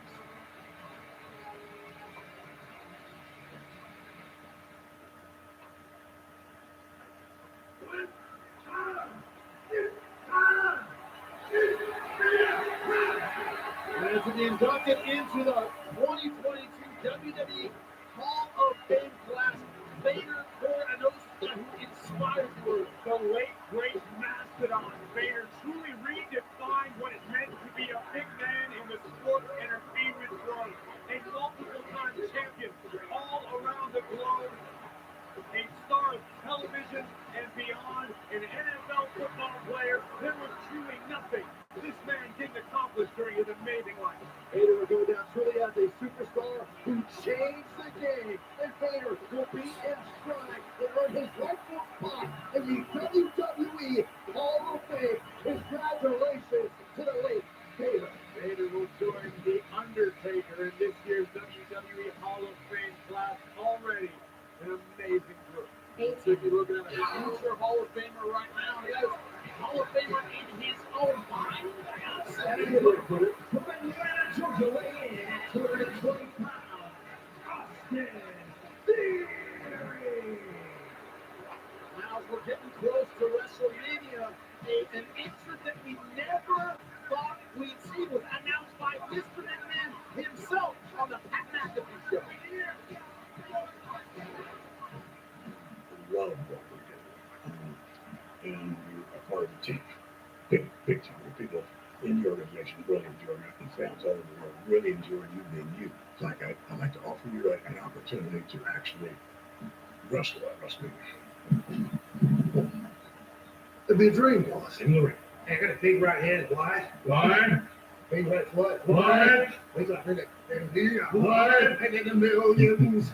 And as he inducted into the 2022 WWE Hall of Fame class, Vader Corinosa, who inspired you. The late great Mastodon Vader truly redefined what it meant to be a big man in the sports entertainment world. A multiple-time champion all around the globe. A star of television and beyond, an NFL football player. There was truly nothing this man didn't accomplish during his amazing life. Vader will go down truly as a superstar who change the game, and Vader will be in stride and earn his rightful spot in the WWE Hall of Fame. Congratulations to the late Vader. Vader will join The Undertaker in this year's WWE Hall of Fame class. Already an amazing group. If you're looking at a future Hall of Famer right now, he is a Hall of Famer in his own mind. From Atlanta, Georgia, weighing in at 220 pounds, Austin Theory. Now, as we're getting close to WrestleMania, an entrant that we never thought we'd see was announced by Mr. McMahon himself on the Pat McAfee show. Love what we do. And you're a part of the team. Big time. People in your organization really enjoy it, and fans all over the world really enjoy you being you. It's like I'd like to offer you an opportunity to actually wrestle at WrestleMania. It'd be a dream, boss. In the ring. I got a big right hand. Why? Why? Big right what? What? Wait till I hear that. What? And in the millions.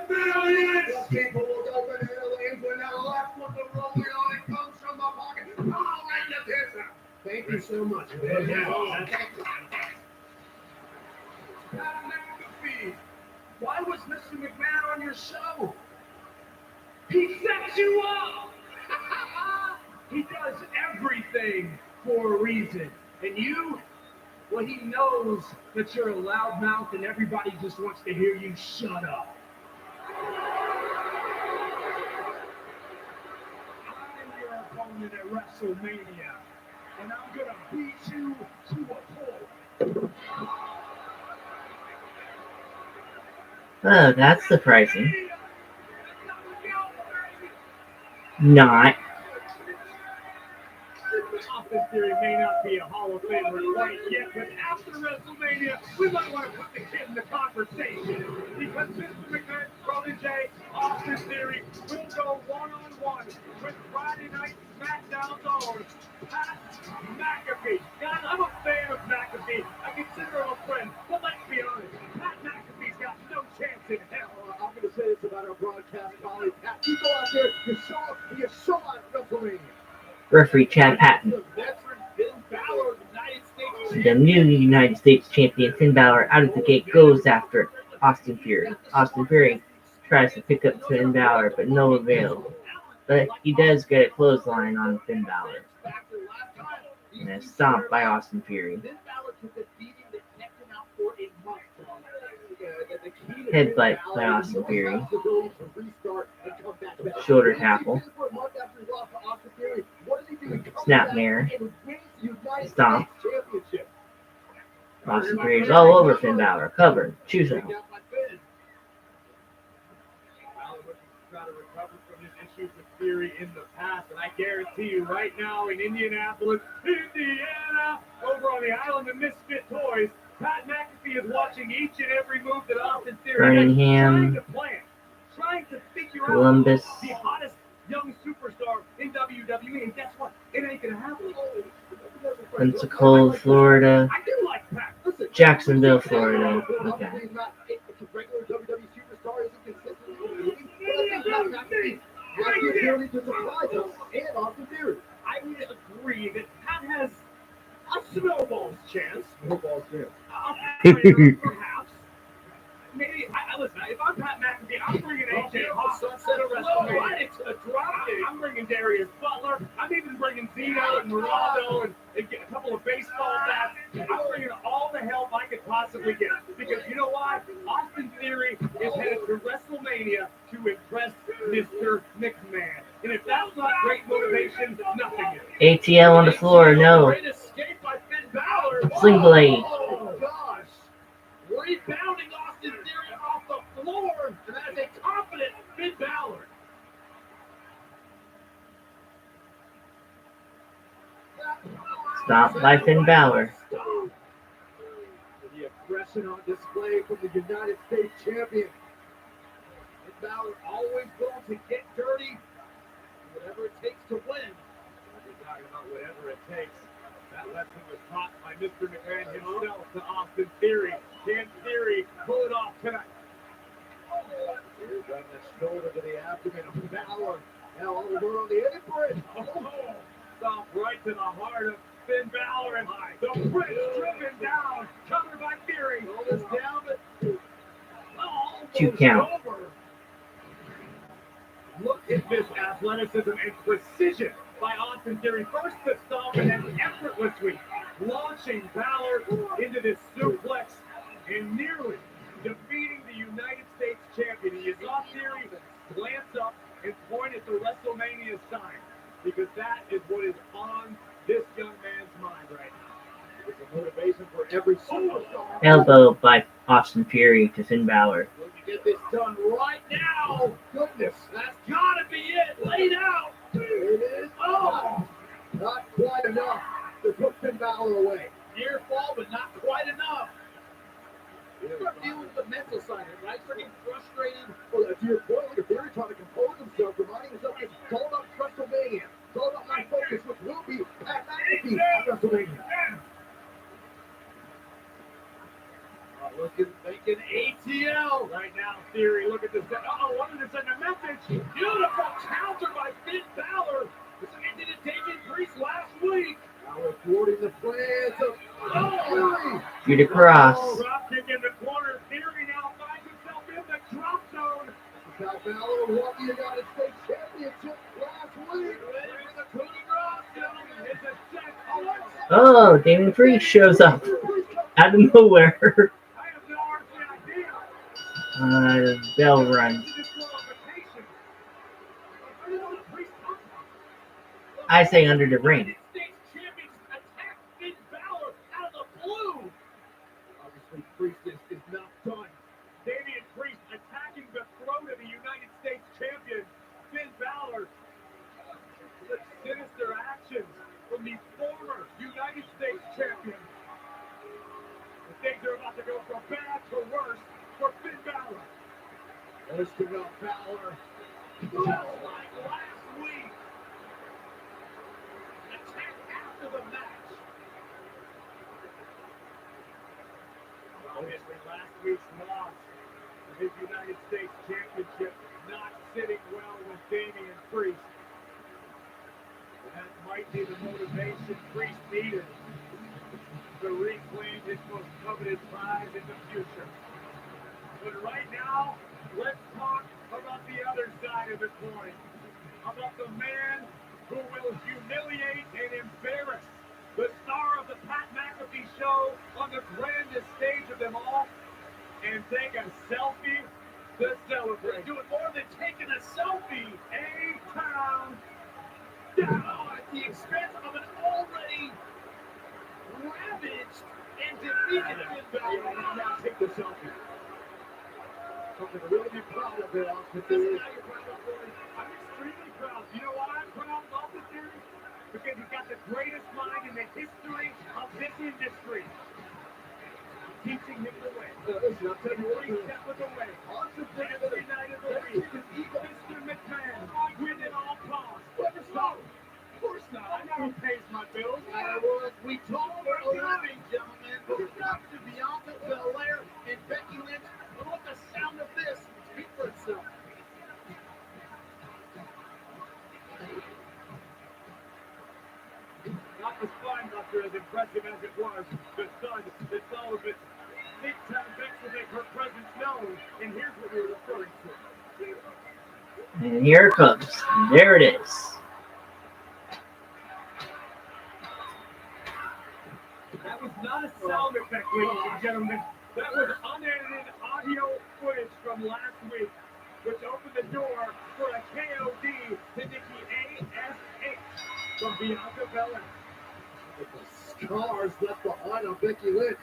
Millions! People will open their lanes when that left with the rolling on it comes from the pocket. Oh, and the pizza. Thank you so much. Yeah. Thank you. Pat McAfee, why was Mr. McMahon on your show? He sets you up! He does everything for a reason. And you, well, he knows that you're a loudmouth and everybody just wants to hear you shut up. I'm your opponent at WrestleMania, and I'm gonna beat you to a pulp. Oh, that's surprising. Not. Austin Theory may not be a Hall of Famer quite yet, but after WrestleMania, we might want to put the kid in the conversation because Mr. McMahon's protege, Austin Theory, will go one-on-one with Friday Night SmackDown's own Pat McAfee. Guys, I'm a fan of McAfee. I consider him a friend, but let's be honest, Pat McAfee's got no chance in hell. I'm going to say this about our broadcast colleague, Pat. You go out there, you show out at WrestleMania. Referee Chad Patton. The veteran Finn Balor, United States The new United States champion Finn Balor out of the gate goes after Austin Fury. Austin Fury tries to pick up Finn Balor, but no avail. But he does get a clothesline on Finn Balor. And a stomp by Austin Fury. Finn Balor took a beating that kept him out for a month. Headbutt by Austin Fury. Shoulder tackle. Snapmare. Stomp. Austin Fury's all over Finn Balor. Covered. Choose out. Balor would try to recover from his issues with Theory in the past, and I guarantee you right now in Indianapolis, Indiana, over on the island of Misfit Toys, Pat McAfee is watching each and every move that Austin Theory makes, Birmingham. trying to plan, trying to figure Columbus. out the hottest young superstar in WWE, and guess what? It ain't gonna happen. Pensacola, Florida. I do like Pat. Listen, Jacksonville, Florida. Okay. Regular WWE superstar isn't consistent in the movie, but I think Pat McAfee has the ability to surprise us and Austin Theory. I would agree that Pat has a snowball's chance. Football's good. Perhaps. Maybe, listen, if I'm Pat McAfee, I'm bringing AJ Hawk to WrestleMania. Right into the drop. I'm bringing Darius Butler. I'm even bringing Zeno and Morado and get a couple of baseball bats. I'm bringing all the help I could possibly get. Because you know why? Austin Theory is headed to WrestleMania to impress Mr. McMahon. And if that's not great motivation, nothing is. ATL on the floor. No. Great escape by Finn Balor. Sling blade. Oh, gosh. Rebounding Austin Theory off the floor. And that is a confident Finn Balor. Stopped by Finn Balor. The aggression on display from the United States champion. Finn Balor always going to get dirty, whatever it takes to win. We're talking about whatever it takes. That lesson was taught by Mr. McMahon himself to Austin Theory. Can Theory pull it off tonight? Here's on the shoulder to the abdomen of Balor. Now over on the apron. Oh, stop right to the heart of Finn Balor, and the Prince driven down, covered by Theory. Hold us down, but Almost 2 count. over. Look at this athleticism and precision by Austin Theory. First the stomp and then effortlessly launching Balor into this suplex and nearly defeating the United States champion. He saw Theory glance up and point at the WrestleMania sign because that is what is on this young man's mind right now. it's a motivation for every superstar. Elbow by Austin Fury to Finn Balor. Look to get this done right now. Goodness, That's gotta be it. Laid out. there it is. Oh, not quite enough to put Finn Balor away. Near fall, but not quite enough. Start dealing with the mental side of it, right? Start getting frustrated. Well, to your point, look at Theory trying to compose himself, reminding himself it's all about WrestleMania. It's all about my focus, which will be Pat McAfee at WrestleMania. Looking, thinking ATL right now. Theory, look at this. Wanted to send a message. Beautiful counter by Finn Balor. This ended it taking Priest last week. Balor thwarting the plans of Theory. Through the cross. Drop kick in the corner. Theory now finds himself in the drop zone. Pat Balor won the United States Championship last week. Ready for the coup de grace, gentlemen. It's a set. Oh, Damien Priest shows up out of nowhere. I have no earthly idea. Bell run. I say under the ring. United States champions attack Finn Balor out of the blue. Obviously, Priest is not done. Damian Priest attacking the throat of the United States champion, Finn Balor. Such sinister actions from the former United States champion. The things are about to go from bad to worse for Finn Balor. Hoisting up Balor. Just like last week. Attack after the match. Obviously, last week's loss of his United States Championship not sitting well with Damian Priest. That might be the motivation Priest needed to reclaim his most coveted prize in the future. But right now, let's talk about the other side of the coin. About the man who will humiliate and embarrass the star of the Pat McAfee show on the grandest stage of them all and take a selfie to celebrate. Doing more than taking a selfie. A-Town down at the expense of an already ravaged and defeated Finn Balor. Now take the selfie. Something to really be proud of it, Austin This is Theory. how you're proud of Theory. I'm extremely proud. You know why I'm proud of Austin Theory? Because he's got the greatest mind in the history of this industry. Teaching him the way. Listen, I'll tell you what, Three step was away. Austin Theory Every night of the week. Mr. McMahon, win at all costs. Never stop. Of course not. I know who pays my bills. we talk for a living, gentlemen. We're not to Bianca Belair and Becky Lynch. But let the sound of this speak for itself. Not the Spinebuster as impressive as it was. The Sun, the Sullivan, big time bets to make her presence known. And here's what we were referring to. And here it comes. There it is. That was not a sound effect, ladies and gentlemen. That was unedited audio footage from last week, which opened the door for a KOD to Nikki A.S.H. from Bianca Belair. With the scars left behind on Becky Lynch.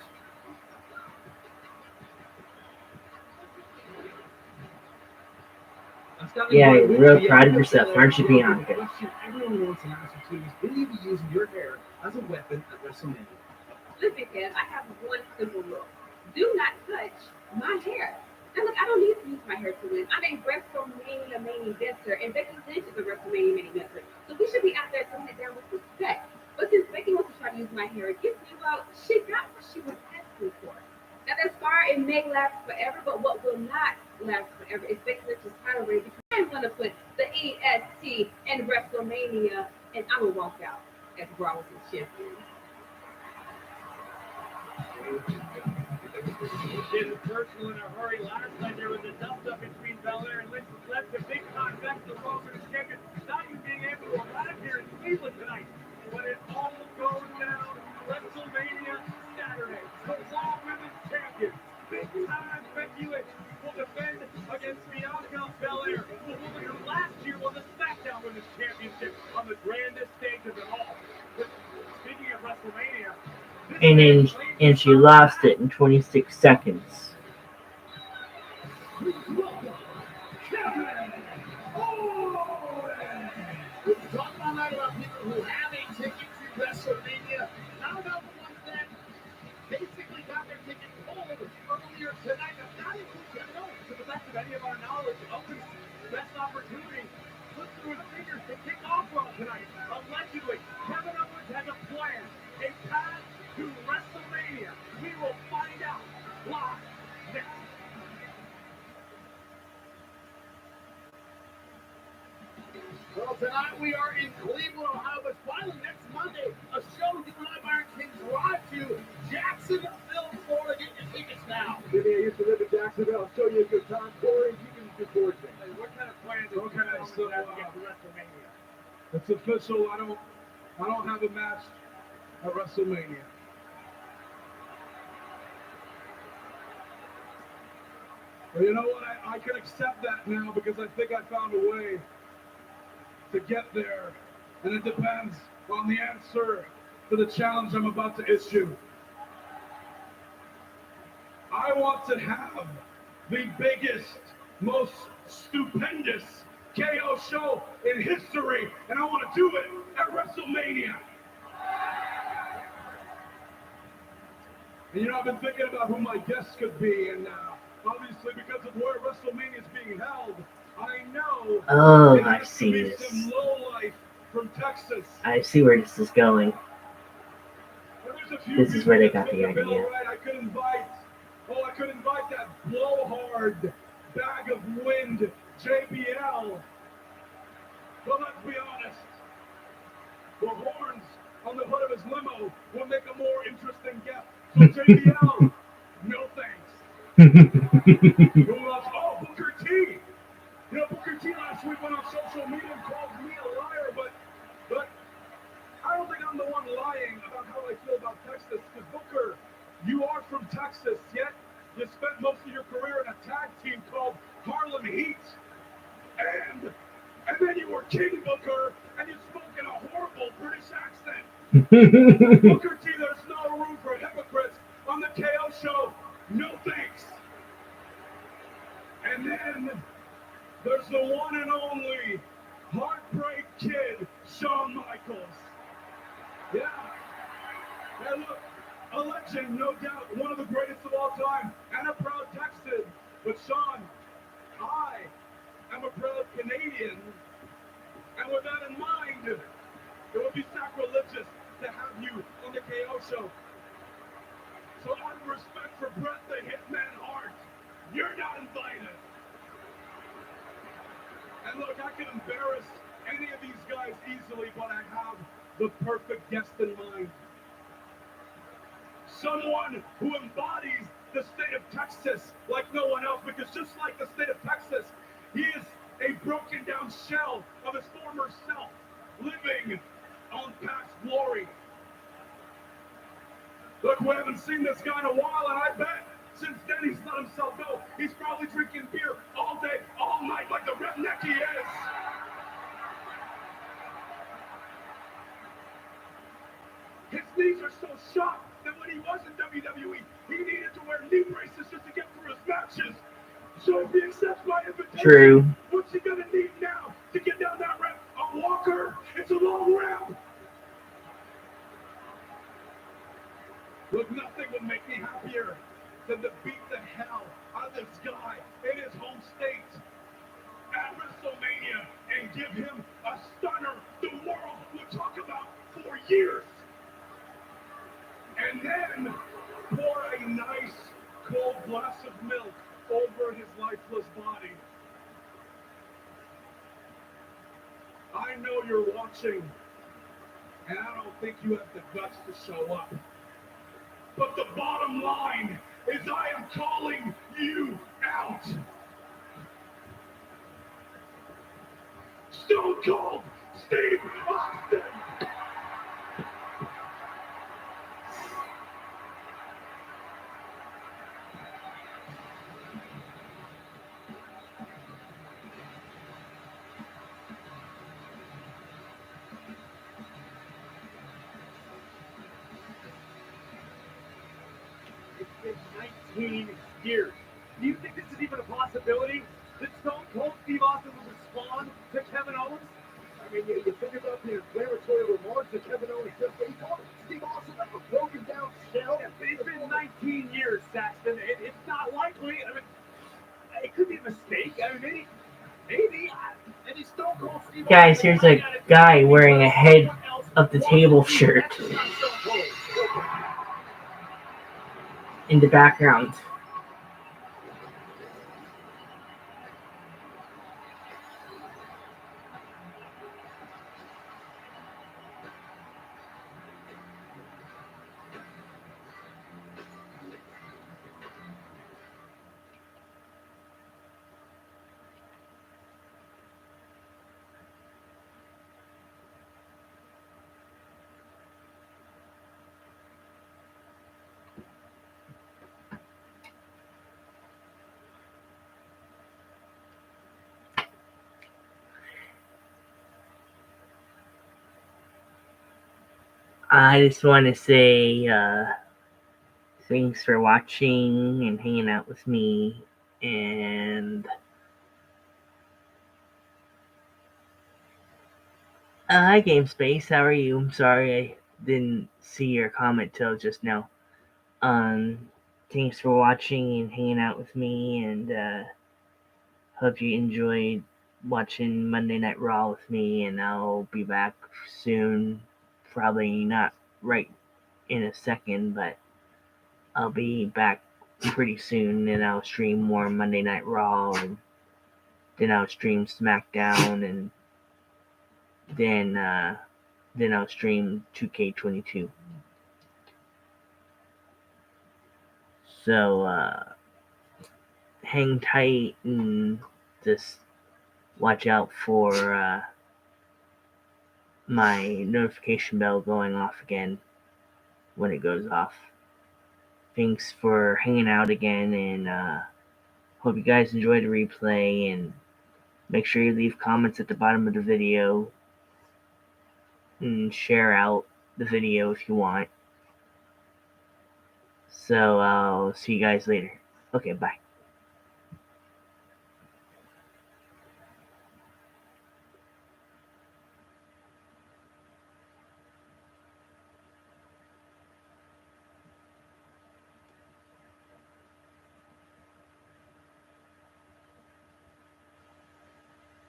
Yeah, you're real proud of yourself, aren't you, Bianca? Question everyone wants to answer to is, will you be using your hair as a weapon at WrestleMania? Listen, Kev, I have one simple rule. Do not touch my hair. And look, I don't need to use my hair to win. I'm a WrestleMania main eventer, and Becky Lynch is a WrestleMania main eventer. So we should be out there doing it down with respect. But since Becky wants to try to use my hair against me, well, she got what she was asking for. Now, that scar, it may last forever, but what will not last forever is Becky Lynch's title reign because I'm going to put the EST in WrestleMania, and I'm going to walk out as Raw Women's Champion. Getting personal in a hurry. Last night there was a dust-up between Belair and Lynch, which led to big contest. The Raw Women's Champion not even being able to arrive here in Cleveland tonight. But it all goes down WrestleMania Saturday. The Raw Women's Champion, big-time Becky Lynch, will defend against Bianca Belair. The woman who last year won the SmackDown Women's Championship on the grandest stage of it all. But speaking of WrestleMania, And she lost it in 26 seconds. We talked all night about people who have a ticket to WrestleMania. How about the ones that basically got their ticket pulled earlier tonight? Now, not even who knows, to the best of any of our knowledge, Owen's best opportunity slipped through his fingers to kick off Raw tonight. Allegedly, Kevin Owens has a plan, a path to WrestleMania. We will find out live next. Well, tonight we are in Cleveland, Ohio, but finally next Monday, a show you and I, Byron, can drive to Jacksonville, Florida. Get your tickets now. Jimmy, I used to live in Jacksonville. I'll show you a good time. Corey, you can do board things. Hey, what kind of plans do Okay, so, have to get to WrestleMania? It's official. I don't have a match at WrestleMania. But you know what? I can accept that now because I think I found a way to get there. And it depends on the answer to the challenge I'm about to issue. I want to have the biggest, most stupendous KO show in history, and I want to do it at WrestleMania. And you know, I've been thinking about who my guests could be, and obviously because of where WrestleMania is being held, I know Oh, it I has to see be this. some lowlife from Texas. I see where this is going. And there's a few This is where they people got that the fit bill, idea. right? I could invite that blowhard bag of wind, JBL. But let's be honest, the horns on the hood of his limo will make a more interesting guest. So JBL, no thanks. Who else? Oh, Booker T. You know, Booker T last week went on social media and called me a liar, but I don't think I'm the one lying about how I feel about Texas. Because Booker, you are from Texas, yet you spent most of your career in a tag team called Harlem Heat. And then you were King Booker, and you spoke in a horrible British accent. Booker T, there's no room for hypocrites on the KO show. No thanks. And then there's the one and only Heartbreak Kid, Shawn Michaels. Yeah. Hey, look, a legend, no doubt, one of the greatest of all time, and a proud Texan. But Shawn, I am a proud Canadian, and with that in mind, it would be sacrilegious to have you on the KO show. So out of respect for Bret the Hitman Hart, you're not invited. And look, I can embarrass any of these guys easily, but I have the perfect guest in mind. Someone who embodies the state of Texas like no one else, because just like the state of Texas, he is a broken down shell of his former self, living on past glory. Look, we haven't seen this guy in a while, and I bet since then he's let himself go. He's probably drinking beer all day, all night, like the redneck he is. His knees are so shot that when he was in WWE, he needed to wear knee braces just to get through his matches. So if he accepts my invitation, True. what's he gonna need now to get down that ramp? A walker? It's a long ramp. Look, nothing would make me happier than to beat the hell out of this guy in his home state at WrestleMania and give him a stunner the world will talk about for years. And then pour a nice cold glass of milk over his lifeless body. I know you're watching, and I don't think you have the guts to show up. But the bottom line is I am calling you out. Stone Cold Steve Austin. It's been 19 years. Do you think this is even a possibility? That Stone Cold Steve Austin will respond to Kevin Owens? I mean, you think about the inflammatory remarks that Kevin Owens just made. He called Steve Austin like a broken down shell. It's been 19 years, Saxton. It's not likely. I mean, it could be a mistake. I mean, maybe Stone Cold Steve Guys, Austin here's a guy wearing a head of the table shirt That's not Stone Cold. in the background. I just want to say thanks for watching and hanging out with me. And hi, Game Space. How are you? I'm sorry I didn't see your comment till just now. Thanks for watching and hanging out with me, and hope you enjoyed watching Monday Night Raw with me. And I'll be back soon. Probably not right in a second, but I'll be back pretty soon, and I'll stream more Monday Night Raw, and then I'll stream SmackDown, and then I'll stream 2K22. So hang tight and just watch out for my notification bell going off again when it goes off. Thanks for hanging out again, and hope you guys enjoyed the replay, and make sure you leave comments at the bottom of the video and share out the video if you want. So I'll see you guys later. Okay, bye.